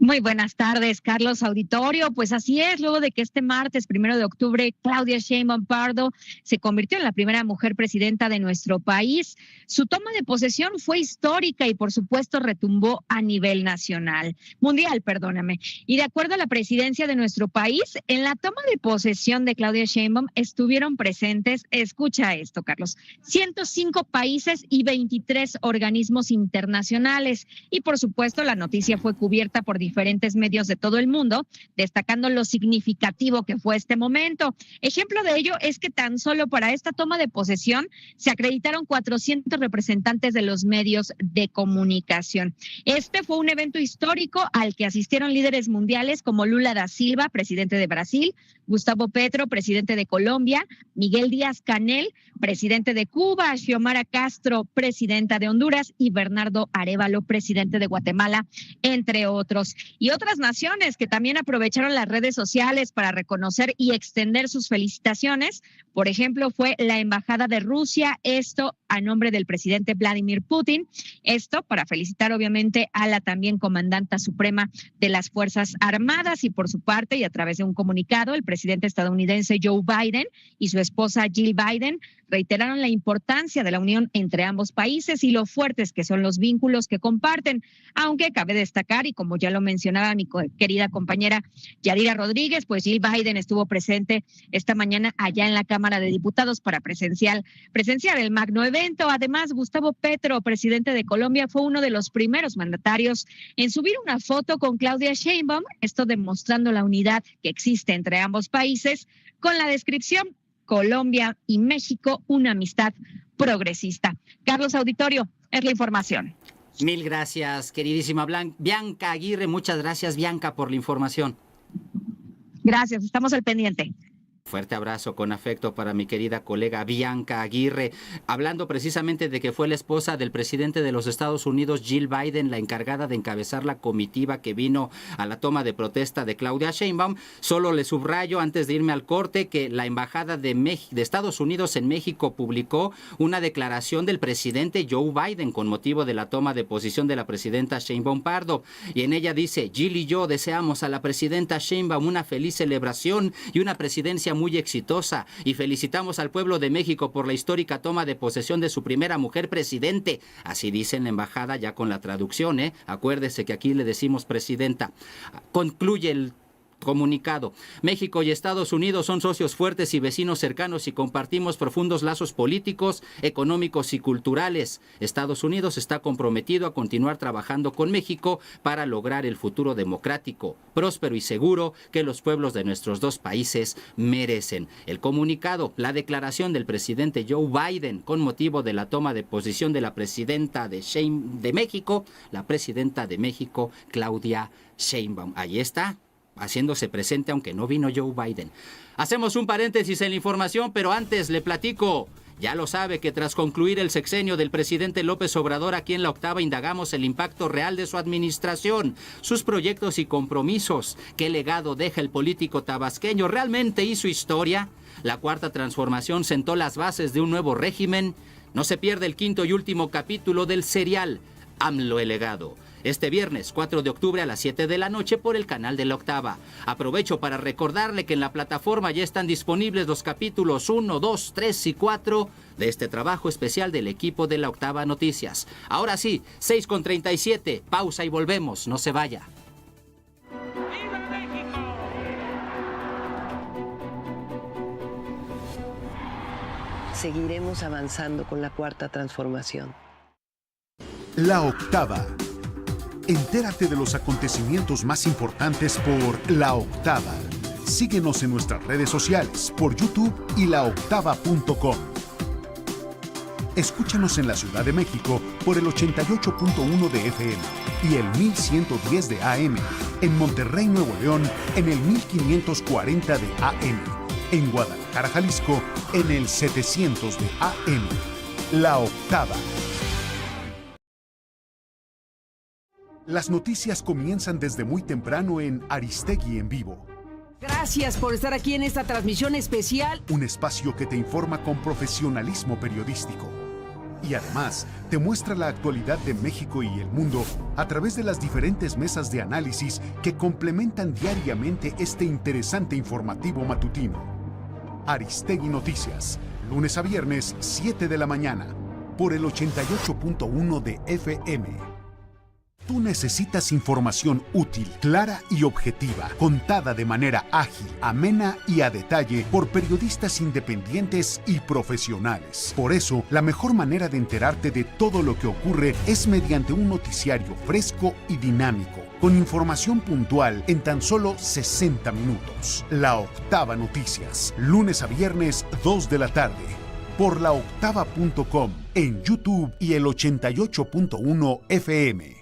Muy buenas tardes, Carlos, auditorio. Pues así es, luego de que este martes 1 de octubre Claudia Sheinbaum Pardo se convirtió en la primera mujer presidenta de nuestro país, su toma de posesión fue histórica y por supuesto retumbó a nivel mundial. Y de acuerdo a la presidencia de nuestro país, en la toma de posesión de Claudia Sheinbaum estuvieron presentes, escucha esto, Carlos, 105 países y 23 organismos internacionales. Y por supuesto la noticia fue cubierta por diferentes medios de todo el mundo, destacando lo significativo que fue este momento. Ejemplo de ello es que tan solo para esta toma de posesión se acreditaron 400 representantes de los medios de comunicación. Este fue un evento histórico al que asistieron líderes mundiales como Lula da Silva, presidente de Brasil, Gustavo Petro, presidente de Colombia, Miguel Díaz-Canel, presidente de Cuba, Xiomara Castro, presidenta de Honduras, y Bernardo Arévalo, presidente de Guatemala, entre otros. Y otras naciones que también aprovecharon las redes sociales para reconocer y extender sus felicitaciones. Por ejemplo, fue la Embajada de Rusia, esto a nombre del presidente Vladimir Putin. Esto para felicitar obviamente a la también comandanta suprema de las Fuerzas Armadas. Y por su parte, y a través de un comunicado, el presidente estadounidense Joe Biden y su esposa Jill Biden reiteraron la importancia de la unión entre ambos países y lo fuertes que son los vínculos que comparten, aunque cabe destacar, y como ya lo mencionaba mi querida compañera Yadira Rodríguez, pues Jill Biden estuvo presente esta mañana allá en la Cámara de Diputados para presenciar el magno evento. Además, Gustavo Petro, presidente de Colombia, fue uno de los primeros mandatarios en subir una foto con Claudia Sheinbaum, esto demostrando la unidad que existe entre ambos países, con la descripción: Colombia y México, una amistad progresista. Carlos Auditorio, es la información.
Mil gracias, queridísima Bianca Aguirre. Muchas gracias, Bianca, por la información.
Gracias, estamos al pendiente.
Fuerte abrazo con afecto para mi querida colega Bianca Aguirre. Hablando precisamente de que fue la esposa del presidente de los Estados Unidos, Jill Biden, la encargada de encabezar la comitiva que vino a la toma de protesta de Claudia Sheinbaum. Solo le subrayo antes de irme al corte que la embajada de Estados Unidos en México publicó una declaración del presidente Joe Biden con motivo de la toma de posición de la presidenta Sheinbaum Pardo. Y en ella dice: Jill y yo deseamos a la presidenta Sheinbaum una feliz celebración y una presidencia muy exitosa, y felicitamos al pueblo de México por la histórica toma de posesión de su primera mujer presidente. Así dice en la embajada, ya con la traducción, Acuérdese que aquí le decimos presidenta. Concluye el comunicado: México y Estados Unidos son socios fuertes y vecinos cercanos y compartimos profundos lazos políticos, económicos y culturales. Estados Unidos está comprometido a continuar trabajando con México para lograr el futuro democrático, próspero y seguro que los pueblos de nuestros dos países merecen. El comunicado, la declaración del presidente Joe Biden con motivo de la toma de posición de la presidenta de México, la presidenta de México, Claudia Sheinbaum. Ahí está, haciéndose presente, aunque no vino Joe Biden. Hacemos un paréntesis en la información, pero antes le platico. Ya lo sabe que tras concluir el sexenio del presidente López Obrador, aquí en La Octava indagamos el impacto real de su administración, sus proyectos y compromisos. ¿Qué legado deja el político tabasqueño? ¿Realmente hizo historia? La Cuarta Transformación sentó las bases de un nuevo régimen. No se pierde el quinto y último capítulo del serial AMLO el legado. Este viernes 4 de octubre a las 7 de la noche por el canal de La Octava. Aprovecho para recordarle que en la plataforma ya están disponibles los capítulos 1, 2, 3 y 4 de este trabajo especial del equipo de La Octava Noticias. Ahora sí, 6:37, pausa y volvemos, no se vaya.
Seguiremos avanzando con la Cuarta Transformación.
La Octava. Entérate de los acontecimientos más importantes por La Octava. Síguenos en nuestras redes sociales, por YouTube y laoctava.com. Escúchanos en la Ciudad de México por el 88.1 de FM y el 1110 de AM. En Monterrey, Nuevo León, en el 1540 de AM. En Guadalajara, Jalisco, en el 700 de AM. La Octava. Las noticias comienzan desde muy temprano en Aristegui en Vivo.
Gracias por estar aquí en esta transmisión especial.
Un espacio que te informa con profesionalismo periodístico. Y además, te muestra la actualidad de México y el mundo a través de las diferentes mesas de análisis que complementan diariamente este interesante informativo matutino. Aristegui Noticias, lunes a viernes, 7 de la mañana, por el 88.1 de FM. Tú necesitas información útil, clara y objetiva, contada de manera ágil, amena y a detalle por periodistas independientes y profesionales. Por eso, la mejor manera de enterarte de todo lo que ocurre es mediante un noticiario fresco y dinámico, con información puntual en tan solo 60 minutos. La Octava Noticias, lunes a viernes, 2 de la tarde, por laoctava.com, en YouTube y el 88.1 FM.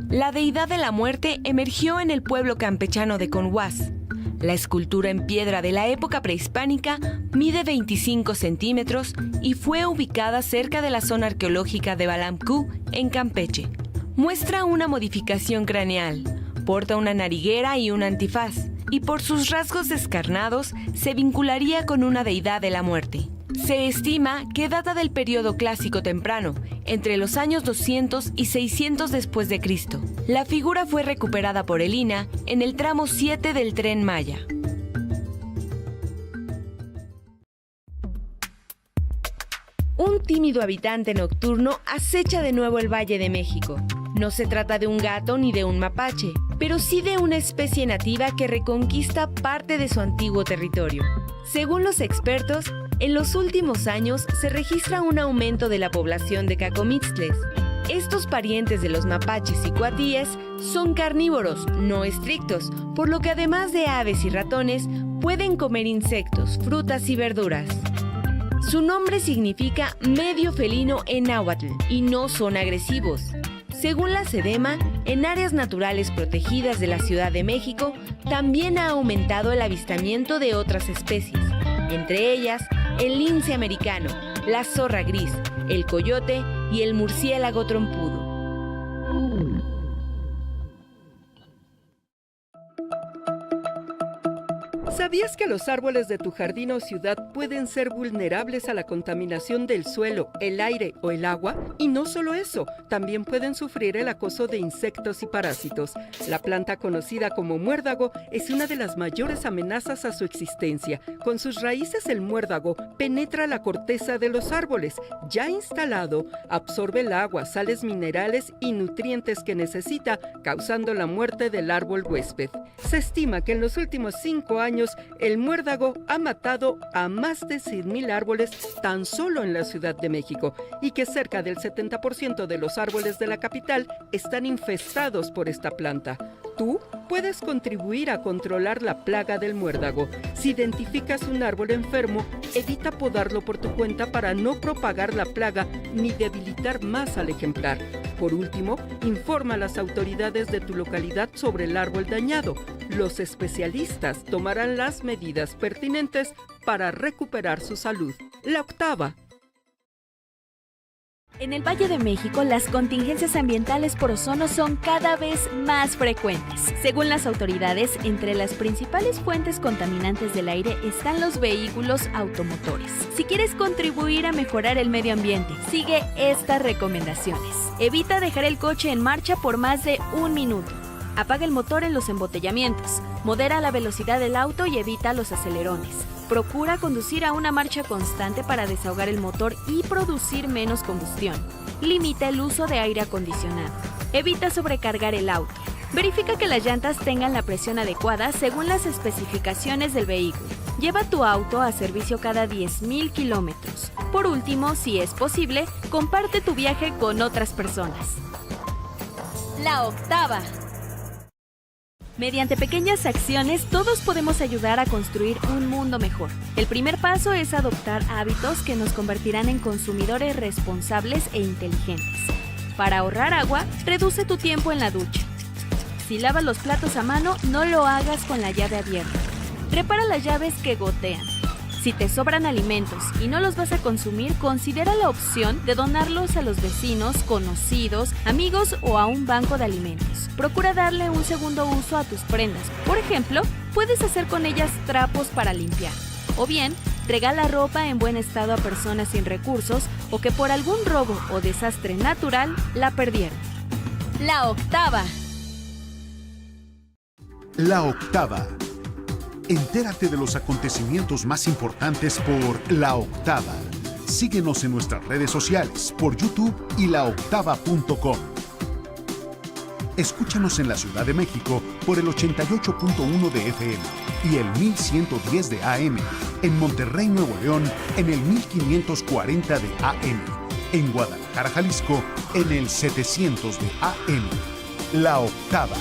La deidad de la muerte emergió en el pueblo campechano de Conhuas. La escultura en piedra de la época prehispánica mide 25 centímetros y fue ubicada cerca de la zona arqueológica de Balamcú, en Campeche. Muestra una modificación craneal, porta una nariguera y un antifaz, y por sus rasgos descarnados se vincularía con una deidad de la muerte. Se estima que data del periodo clásico temprano, entre los años 200 y 600 después de Cristo. La figura fue recuperada por el INAH en el tramo 7 del Tren Maya. Un tímido habitante nocturno acecha de nuevo el Valle de México. No se trata de un gato ni de un mapache, pero sí de una especie nativa que reconquista parte de su antiguo territorio. Según los expertos, en los últimos años se registra un aumento de la población de cacomixtles. Estos parientes de los mapaches y cuatíes son carnívoros, no estrictos, por lo que además de aves y ratones, pueden comer insectos, frutas y verduras. Su nombre significa medio felino en náhuatl y no son agresivos. Según la SEDEMA, en áreas naturales protegidas de la Ciudad de México también ha aumentado el avistamiento de otras especies, entre ellas el lince americano, la zorra gris, el coyote y el murciélago trompudo.
¿Sabías que los árboles de tu jardín o ciudad pueden ser vulnerables a la contaminación del suelo, el aire o el agua? Y no solo eso, también pueden sufrir el acoso de insectos y parásitos. La planta conocida como muérdago es una de las mayores amenazas a su existencia. Con sus raíces, el muérdago penetra la corteza de los árboles. Ya instalado, absorbe el agua, sales minerales y nutrientes que necesita, causando la muerte del árbol huésped. Se estima que en los últimos 5 años el muérdago ha matado a más de 100,000 árboles tan solo en la Ciudad de México y que cerca del 70% de los árboles de la capital están infestados por esta planta. Tú puedes contribuir a controlar la plaga del muérdago. Si identificas un árbol enfermo, evita podarlo por tu cuenta para no propagar la plaga ni debilitar más al ejemplar. Por último, informa a las autoridades de tu localidad sobre el árbol dañado. Los especialistas tomarán las medidas pertinentes para recuperar su salud. La octava.
En el Valle de México, las contingencias ambientales por ozono son cada vez más frecuentes. Según las autoridades, entre las principales fuentes contaminantes del aire están los vehículos automotores. Si quieres contribuir a mejorar el medio ambiente, sigue estas recomendaciones. Evita dejar el coche en marcha por más de 1 minuto. Apaga el motor en los embotellamientos. Modera la velocidad del auto y evita los acelerones. Procura conducir a una marcha constante para desahogar el motor y producir menos combustión. Limita el uso de aire acondicionado. Evita sobrecargar el auto. Verifica que las llantas tengan la presión adecuada según las especificaciones del vehículo. Lleva tu auto a servicio cada 10,000 kilómetros. Por último, si es posible, comparte tu viaje con otras personas. La octava. Mediante pequeñas acciones, todos podemos ayudar a construir un mundo mejor. El primer paso es adoptar hábitos que nos convertirán en consumidores responsables e inteligentes. Para ahorrar agua, reduce tu tiempo en la ducha. Si lavas los platos a mano, no lo hagas con la llave abierta. Repara las llaves que gotean. Si te sobran alimentos y no los vas a consumir, considera la opción de donarlos a los vecinos, conocidos, amigos o a un banco de alimentos. Procura darle un segundo uso a tus prendas. Por ejemplo, puedes hacer con ellas trapos para limpiar. O bien, regala ropa en buen estado a personas sin recursos o que por algún robo o desastre natural la perdieron. La octava.
La octava. Entérate de los acontecimientos más importantes por La Octava. Síguenos en nuestras redes sociales, por YouTube y laoctava.com. Escúchanos en la Ciudad de México por el 88.1 de FM y el 1110 de AM. En Monterrey, Nuevo León, en el 1540 de AM. En Guadalajara, Jalisco, en el 700 de AM. La Octava.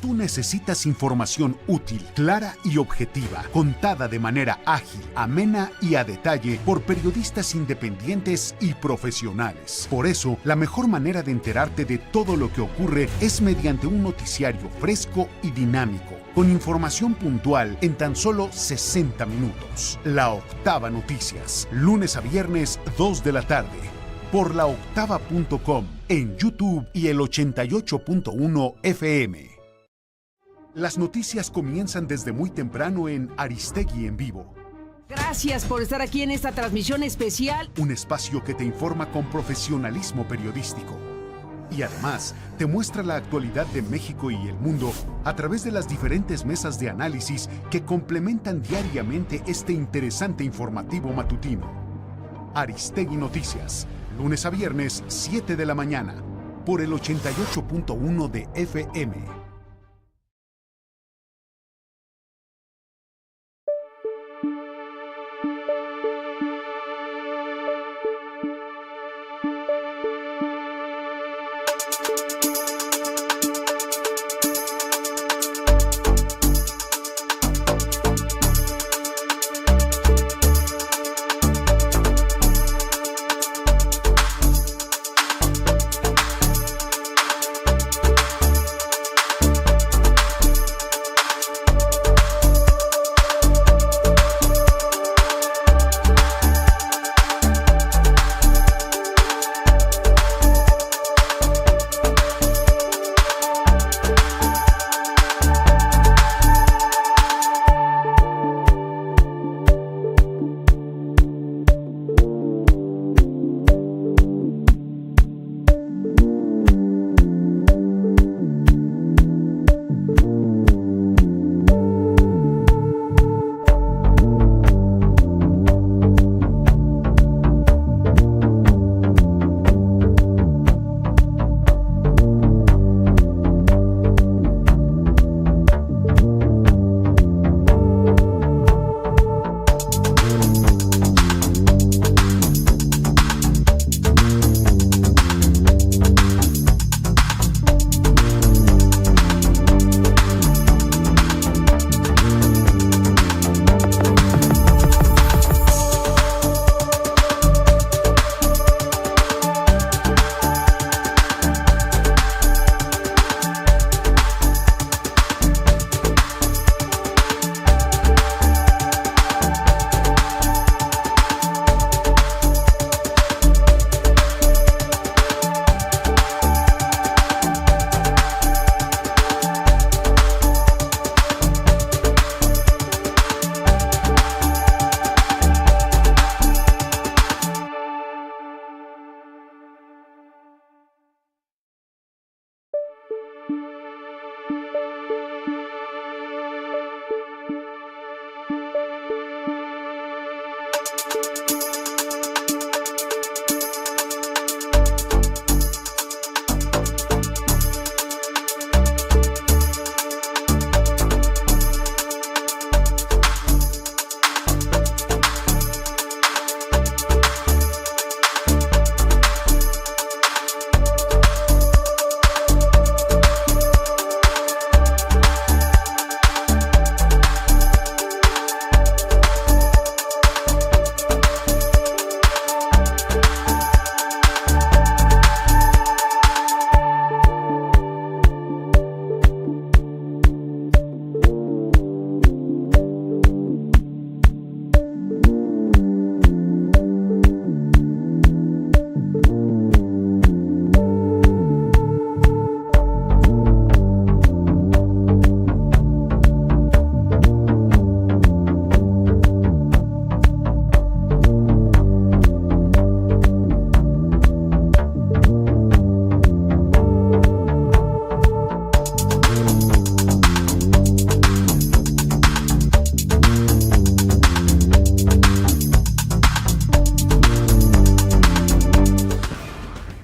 Tú necesitas información útil, clara y objetiva, contada de manera ágil, amena y a detalle por periodistas independientes y profesionales. Por eso, la mejor manera de enterarte de todo lo que ocurre es mediante un noticiario fresco y dinámico, con información puntual en tan solo 60 minutos. La Octava Noticias, lunes a viernes, 2 de la tarde, por laoctava.com, en YouTube y el 88.1 FM. Las noticias comienzan desde muy temprano en Aristegui en Vivo.
Gracias. Gracias por estar aquí en esta transmisión especial.
Un espacio que te informa con profesionalismo periodístico. Y además, te muestra la actualidad de México y el mundo a través de las diferentes mesas de análisis que complementan diariamente este interesante informativo matutino. Aristegui Noticias, lunes a viernes, 7 de la mañana, por el 88.1 de FM.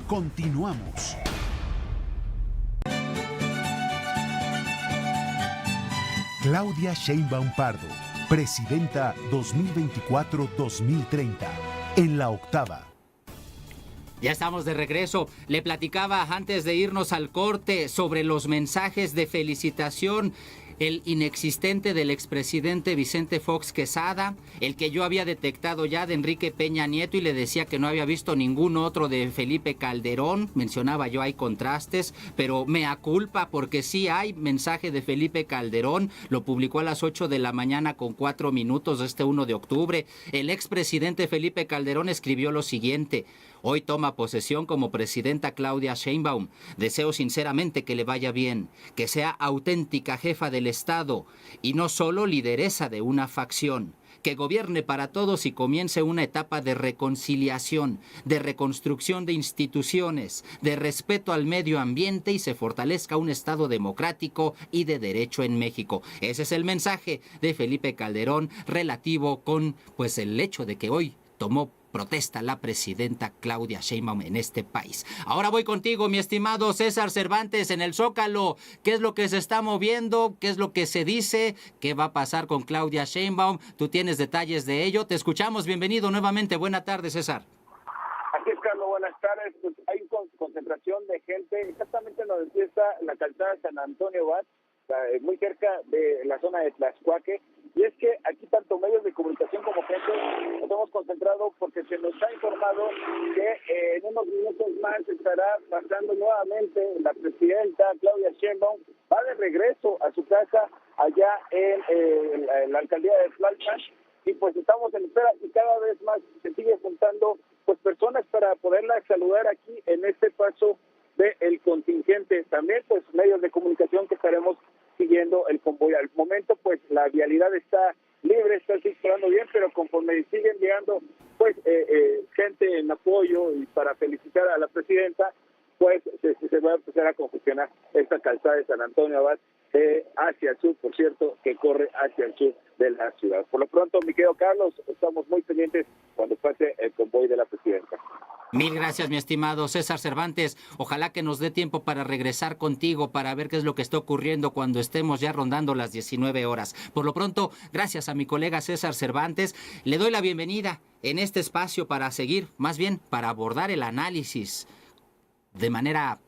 Continuamos. Claudia Sheinbaum Pardo, presidenta 2024-2030, en la octava.
Ya estamos de regreso. Le platicaba antes de irnos al corte sobre los mensajes de felicitación, el inexistente del expresidente Vicente Fox Quesada, el que yo había detectado ya de Enrique Peña Nieto y le decía que no había visto ningún otro de Felipe Calderón. Mencionaba yo, hay contrastes, pero mea culpa porque sí hay mensaje de Felipe Calderón. Lo publicó a las 8 de la mañana con 4 minutos de este 1 de octubre. El expresidente Felipe Calderón escribió lo siguiente: hoy toma posesión como presidenta Claudia Sheinbaum. Deseo sinceramente que le vaya bien, que sea auténtica jefa del Estado y no solo lideresa de una facción, que gobierne para todos y comience una etapa de reconciliación, de reconstrucción de instituciones, de respeto al medio ambiente y se fortalezca un Estado democrático y de derecho en México. Ese es el mensaje de Felipe Calderón relativo con pues el hecho de que hoy tomó protesta la presidenta Claudia Sheinbaum en este país. Ahora voy contigo, mi estimado César Cervantes, en el Zócalo. ¿Qué es lo que se está moviendo? ¿Qué es lo que se dice? ¿Qué va a pasar con Claudia Sheinbaum? Tú tienes detalles de ello. Te escuchamos. Bienvenido nuevamente. Buena tarde, César.
Así es, Carlos. Buenas tardes. Pues hay concentración de gente exactamente donde empieza la calzada de San Antonio Abad, muy cerca de la zona de Tlaxcuaque. Y es que aquí tanto medios de comunicación como gente nos hemos concentrado porque se nos ha informado que en unos minutos más estará pasando nuevamente la presidenta Claudia Sheinbaum, va de regreso a su casa allá en la alcaldía de Tlalpan, y pues estamos en espera y cada vez más se sigue juntando pues personas para poderla saludar aquí en este paso del contingente. También pues medios de comunicación que estaremos siguiendo el convoy. Al momento pues la vialidad está libre, está circulando bien, pero conforme siguen llegando pues gente en apoyo y para felicitar a la presidenta, pues se va a empezar a congestionar esta calzada de San Antonio Abad hacia el sur, por cierto, que corre hacia el sur de la ciudad. Por lo pronto, mi querido Carlos, estamos muy pendientes cuando pase el convoy de la presidenta.
Mil gracias, mi estimado César Cervantes. Ojalá que nos dé tiempo para regresar contigo para ver qué es lo que está ocurriendo cuando estemos ya rondando las 19 horas. Por lo pronto, gracias a mi colega César Cervantes. Le doy la bienvenida en este espacio para seguir, más bien para abordar el análisis de manera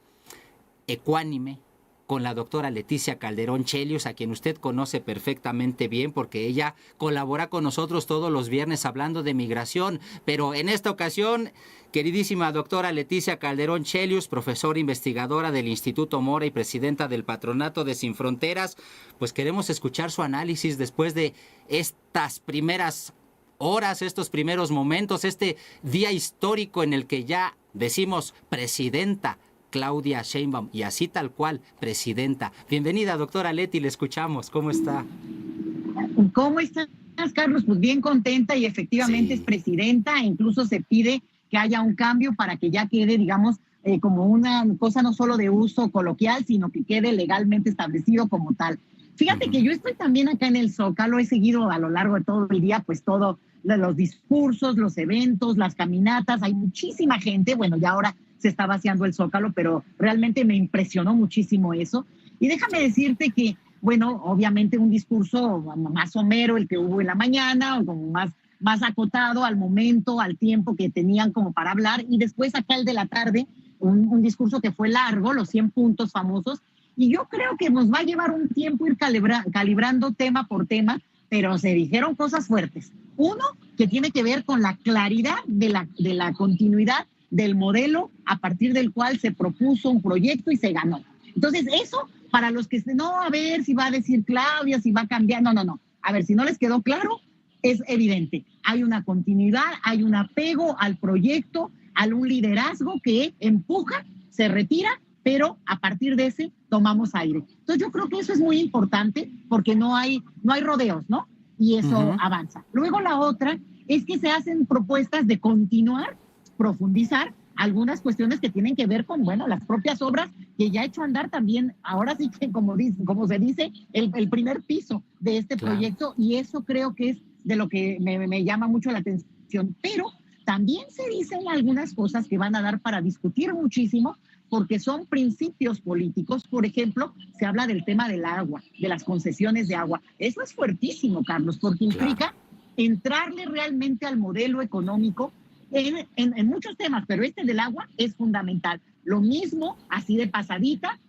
ecuánime con la doctora Leticia Calderón Chelius, a quien usted conoce perfectamente bien porque ella colabora con nosotros todos los viernes hablando de migración. Pero en esta ocasión, queridísima doctora Leticia Calderón Chelius, profesora investigadora del Instituto Mora y presidenta del Patronato de Sin Fronteras, pues queremos escuchar su análisis después de estas primeras horas, estos primeros momentos, este día histórico en el que ya decimos presidenta Claudia Sheinbaum, y así tal cual, presidenta. Bienvenida, doctora Leti, le escuchamos. ¿Cómo está?
¿Cómo estás, Carlos? Pues bien contenta y efectivamente es presidenta. Incluso se pide que haya un cambio para que ya quede, digamos, como una cosa no solo de uso coloquial, sino que quede legalmente establecido como tal. Fíjate que yo estoy también acá en el Zócalo, he seguido a lo largo de todo el día, pues todos los discursos, los eventos, las caminatas, hay muchísima gente, bueno, ya ahora se está vaciando el Zócalo, pero realmente me impresionó muchísimo eso. Y déjame decirte que, bueno, obviamente un discurso más somero el que hubo en la mañana, o como más acotado al momento, al tiempo que tenían como para hablar, y después acá el de la tarde, un discurso que fue largo, los 100 puntos famosos, y yo creo que nos va a llevar un tiempo ir calibrando tema por tema, pero se dijeron cosas fuertes. Uno, que tiene que ver con la claridad de la continuidad del modelo a partir del cual se propuso un proyecto y se ganó. Entonces, eso, para los que no, a ver si va a decir Claudia, si va a cambiar, no. A ver, si no les quedó claro, es evidente. Hay una continuidad, hay un apego al proyecto, a un liderazgo que empuja, se retira, pero a partir de ese tomamos aire. Entonces, yo creo que eso es muy importante porque no hay rodeos, ¿no? Y eso avanza. Luego la otra es que se hacen propuestas de continuar, profundizar algunas cuestiones que tienen que ver con, bueno, las propias obras que ya ha hecho andar también, ahora sí que como se dice, el primer piso de este proyecto, y eso creo que es de lo que me llama mucho la atención. Pero también se dicen algunas cosas que van a dar para discutir muchísimo, porque son principios políticos. Por ejemplo, se habla del tema del agua, de las concesiones de agua. Eso es fuertísimo, Carlos, porque implica entrarle realmente al modelo económico en muchos temas, pero este del agua es fundamental. Lo mismo, así de pasadita,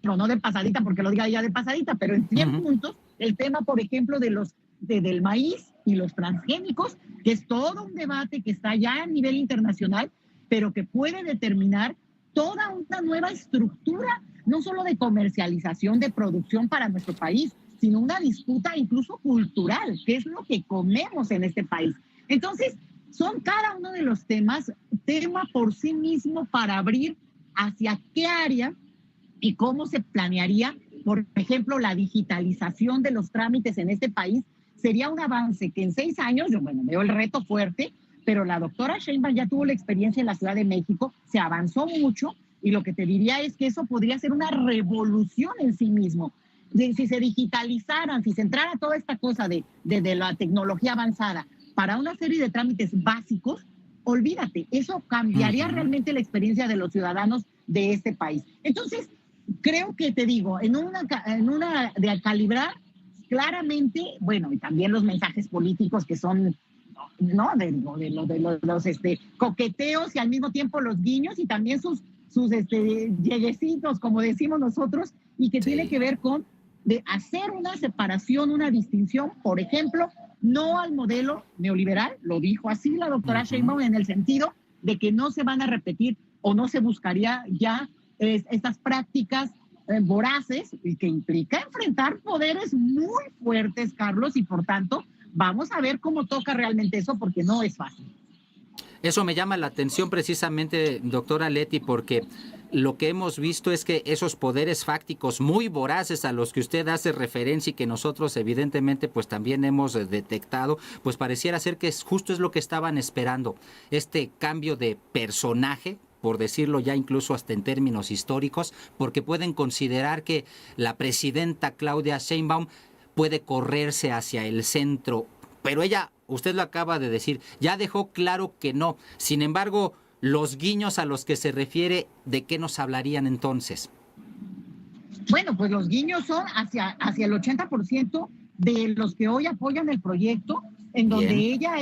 pero no de pasadita porque lo diga ella de pasadita, pero en 100 puntos, el tema, por ejemplo, del maíz y los transgénicos, que es todo un debate que está ya a nivel internacional, pero que puede determinar toda una nueva estructura, no solo de comercialización, de producción para nuestro país, sino una disputa incluso cultural, que es lo que comemos en este país. Entonces, son cada uno de los temas, tema por sí mismo para abrir hacia qué área y cómo se planearía, por ejemplo, la digitalización de los trámites en este país, sería un avance que en 6 años, yo veo el reto fuerte, pero la doctora Sheinbaum ya tuvo la experiencia en la Ciudad de México, se avanzó mucho, y lo que te diría es que eso podría ser una revolución en sí mismo. Si se digitalizaran, si se entrara toda esta cosa de la tecnología avanzada para una serie de trámites básicos, olvídate, eso cambiaría realmente la experiencia de los ciudadanos de este país. Entonces, creo que te digo, en una de calibrar claramente, bueno, y también los mensajes políticos que son, ¿no? De los coqueteos y al mismo tiempo los guiños y también sus lleguecitos, como decimos nosotros, y que tiene que ver con de hacer una separación, una distinción, por ejemplo, no al modelo neoliberal, lo dijo así la doctora Sheinbaum, en el sentido de que no se van a repetir o no se buscaría ya estas prácticas voraces, y que implica enfrentar poderes muy fuertes, Carlos, y por tanto vamos a ver cómo toca realmente eso, porque no es fácil.
Eso me llama la atención precisamente, doctora Leti, porque lo que hemos visto es que esos poderes fácticos muy voraces a los que usted hace referencia y que nosotros evidentemente pues también hemos detectado, pues pareciera ser que justo es lo que estaban esperando, este cambio de personaje, por decirlo ya incluso hasta en términos históricos, porque pueden considerar que la presidenta Claudia Sheinbaum puede correrse hacia el centro, pero ella, usted lo acaba de decir, ya dejó claro que no. Sin embargo, los guiños a los que se refiere, ¿de qué nos hablarían entonces?
Bueno, pues los guiños son hacia el 80% de los que hoy apoyan el proyecto, en donde ella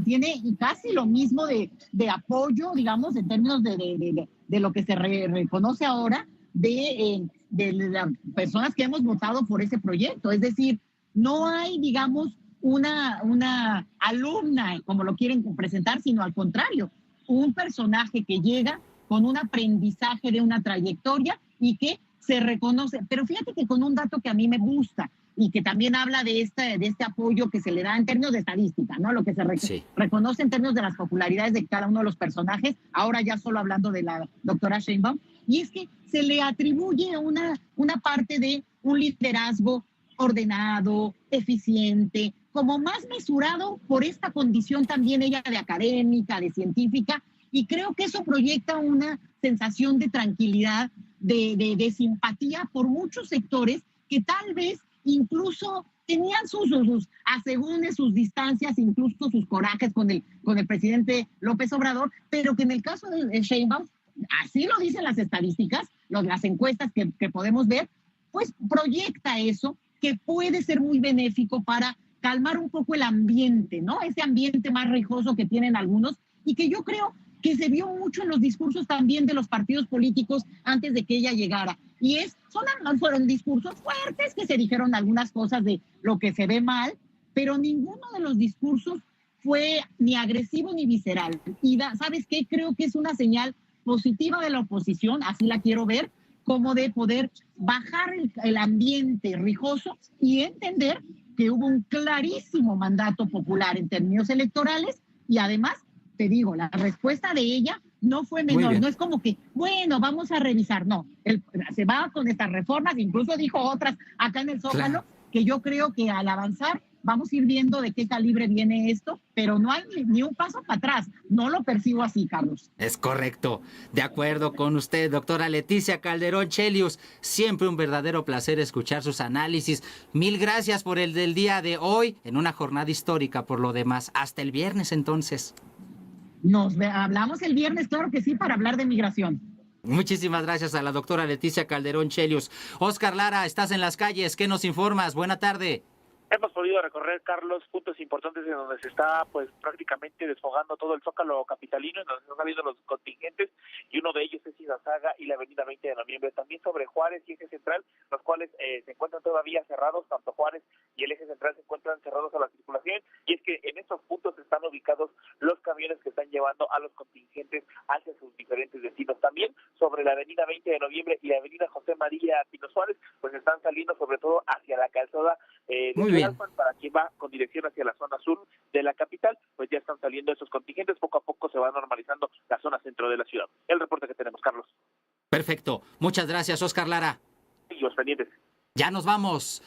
tiene casi lo mismo de apoyo, digamos, en términos de lo que se reconoce ahora de las personas que hemos votado por ese proyecto. Es decir, no hay, digamos, una alumna, como lo quieren presentar, sino al contrario, un personaje que llega con un aprendizaje de una trayectoria y que se reconoce. Pero fíjate que con un dato que a mí me gusta y que también habla de este apoyo que se le da en términos de estadística, ¿no? Lo que se reconoce en términos de las popularidades de cada uno de los personajes, ahora ya solo hablando de la doctora Sheinbaum, y es que se le atribuye una parte de un liderazgo ordenado, eficiente, como más mesurado por esta condición también ella de académica, de científica, y creo que eso proyecta una sensación de tranquilidad, de simpatía por muchos sectores que tal vez incluso tenían sus asegúnes, sus distancias, incluso sus corajes con el presidente López Obrador, pero que en el caso de Sheinbaum, así lo dicen las estadísticas, las encuestas que podemos ver, pues proyecta eso, que puede ser muy benéfico para calmar un poco el ambiente, ¿no? Ese ambiente más rijoso que tienen algunos y que yo creo que se vio mucho en los discursos también de los partidos políticos antes de que ella llegara. Y fueron discursos fuertes, que se dijeron algunas cosas de lo que se ve mal, pero ninguno de los discursos fue ni agresivo ni visceral. Y ¿sabes qué? Creo que es una señal positiva de la oposición, así la quiero ver, como de poder bajar el ambiente rijoso y entender que hubo un clarísimo mandato popular en términos electorales y además, te digo, la respuesta de ella no fue menor, no es como que, bueno, vamos a revisar, no, se va con estas reformas, incluso dijo otras acá en el Zócalo, que yo creo que al avanzar vamos a ir viendo de qué calibre viene esto, pero no hay ni un paso para atrás. No lo percibo así, Carlos.
Es correcto. De acuerdo con usted, doctora Leticia Calderón Chelius. Siempre un verdadero placer escuchar sus análisis. Mil gracias por el del día de hoy, en una jornada histórica por lo demás. Hasta el viernes, entonces.
Nos hablamos el viernes, claro que sí, para hablar de migración.
Muchísimas gracias a la doctora Leticia Calderón Chelius. Oscar Lara, estás en las calles. ¿Qué nos informas? Buena tarde.
Hemos podido recorrer, Carlos, puntos importantes en donde se está pues prácticamente desfogando todo el Zócalo capitalino, en donde están saliendo los contingentes, y uno de ellos es Izazaga y la avenida 20 de noviembre. También sobre Juárez y Eje Central, los cuales se encuentran todavía cerrados, tanto Juárez y el Eje Central se encuentran cerrados a la circulación, y es que en estos puntos están ubicados los camiones que están llevando a los contingentes hacia sus diferentes destinos. También sobre la avenida 20 de noviembre y la avenida José María Pino Suárez, pues están saliendo sobre todo hacia la calzada para quien va con dirección hacia la zona sur de la capital, pues ya están saliendo esos contingentes, poco a poco se va normalizando la zona centro de la ciudad. El reporte que tenemos, Carlos.
Perfecto. Muchas gracias, Oscar Lara.
Y los pendientes.
Ya nos vamos.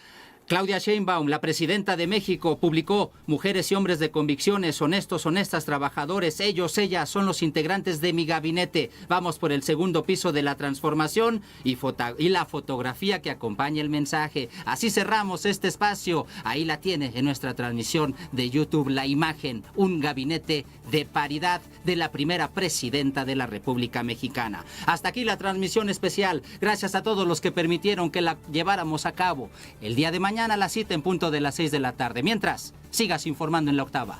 Claudia Sheinbaum, la presidenta de México, publicó: mujeres y hombres de convicciones, honestos, honestas, trabajadores, ellos, ellas son los integrantes de mi gabinete. Vamos por el segundo piso de la transformación y la fotografía que acompaña el mensaje. Así cerramos este espacio. Ahí la tiene en nuestra transmisión de YouTube, la imagen, un gabinete de paridad de la primera presidenta de la República Mexicana. Hasta aquí la transmisión especial. Gracias a todos los que permitieron que la lleváramos a cabo. El día de mañana la cita en punto de las 6 de la tarde. Mientras, sigas informando en La Octava.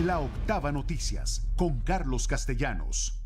La Octava Noticias con Carlos Castellanos.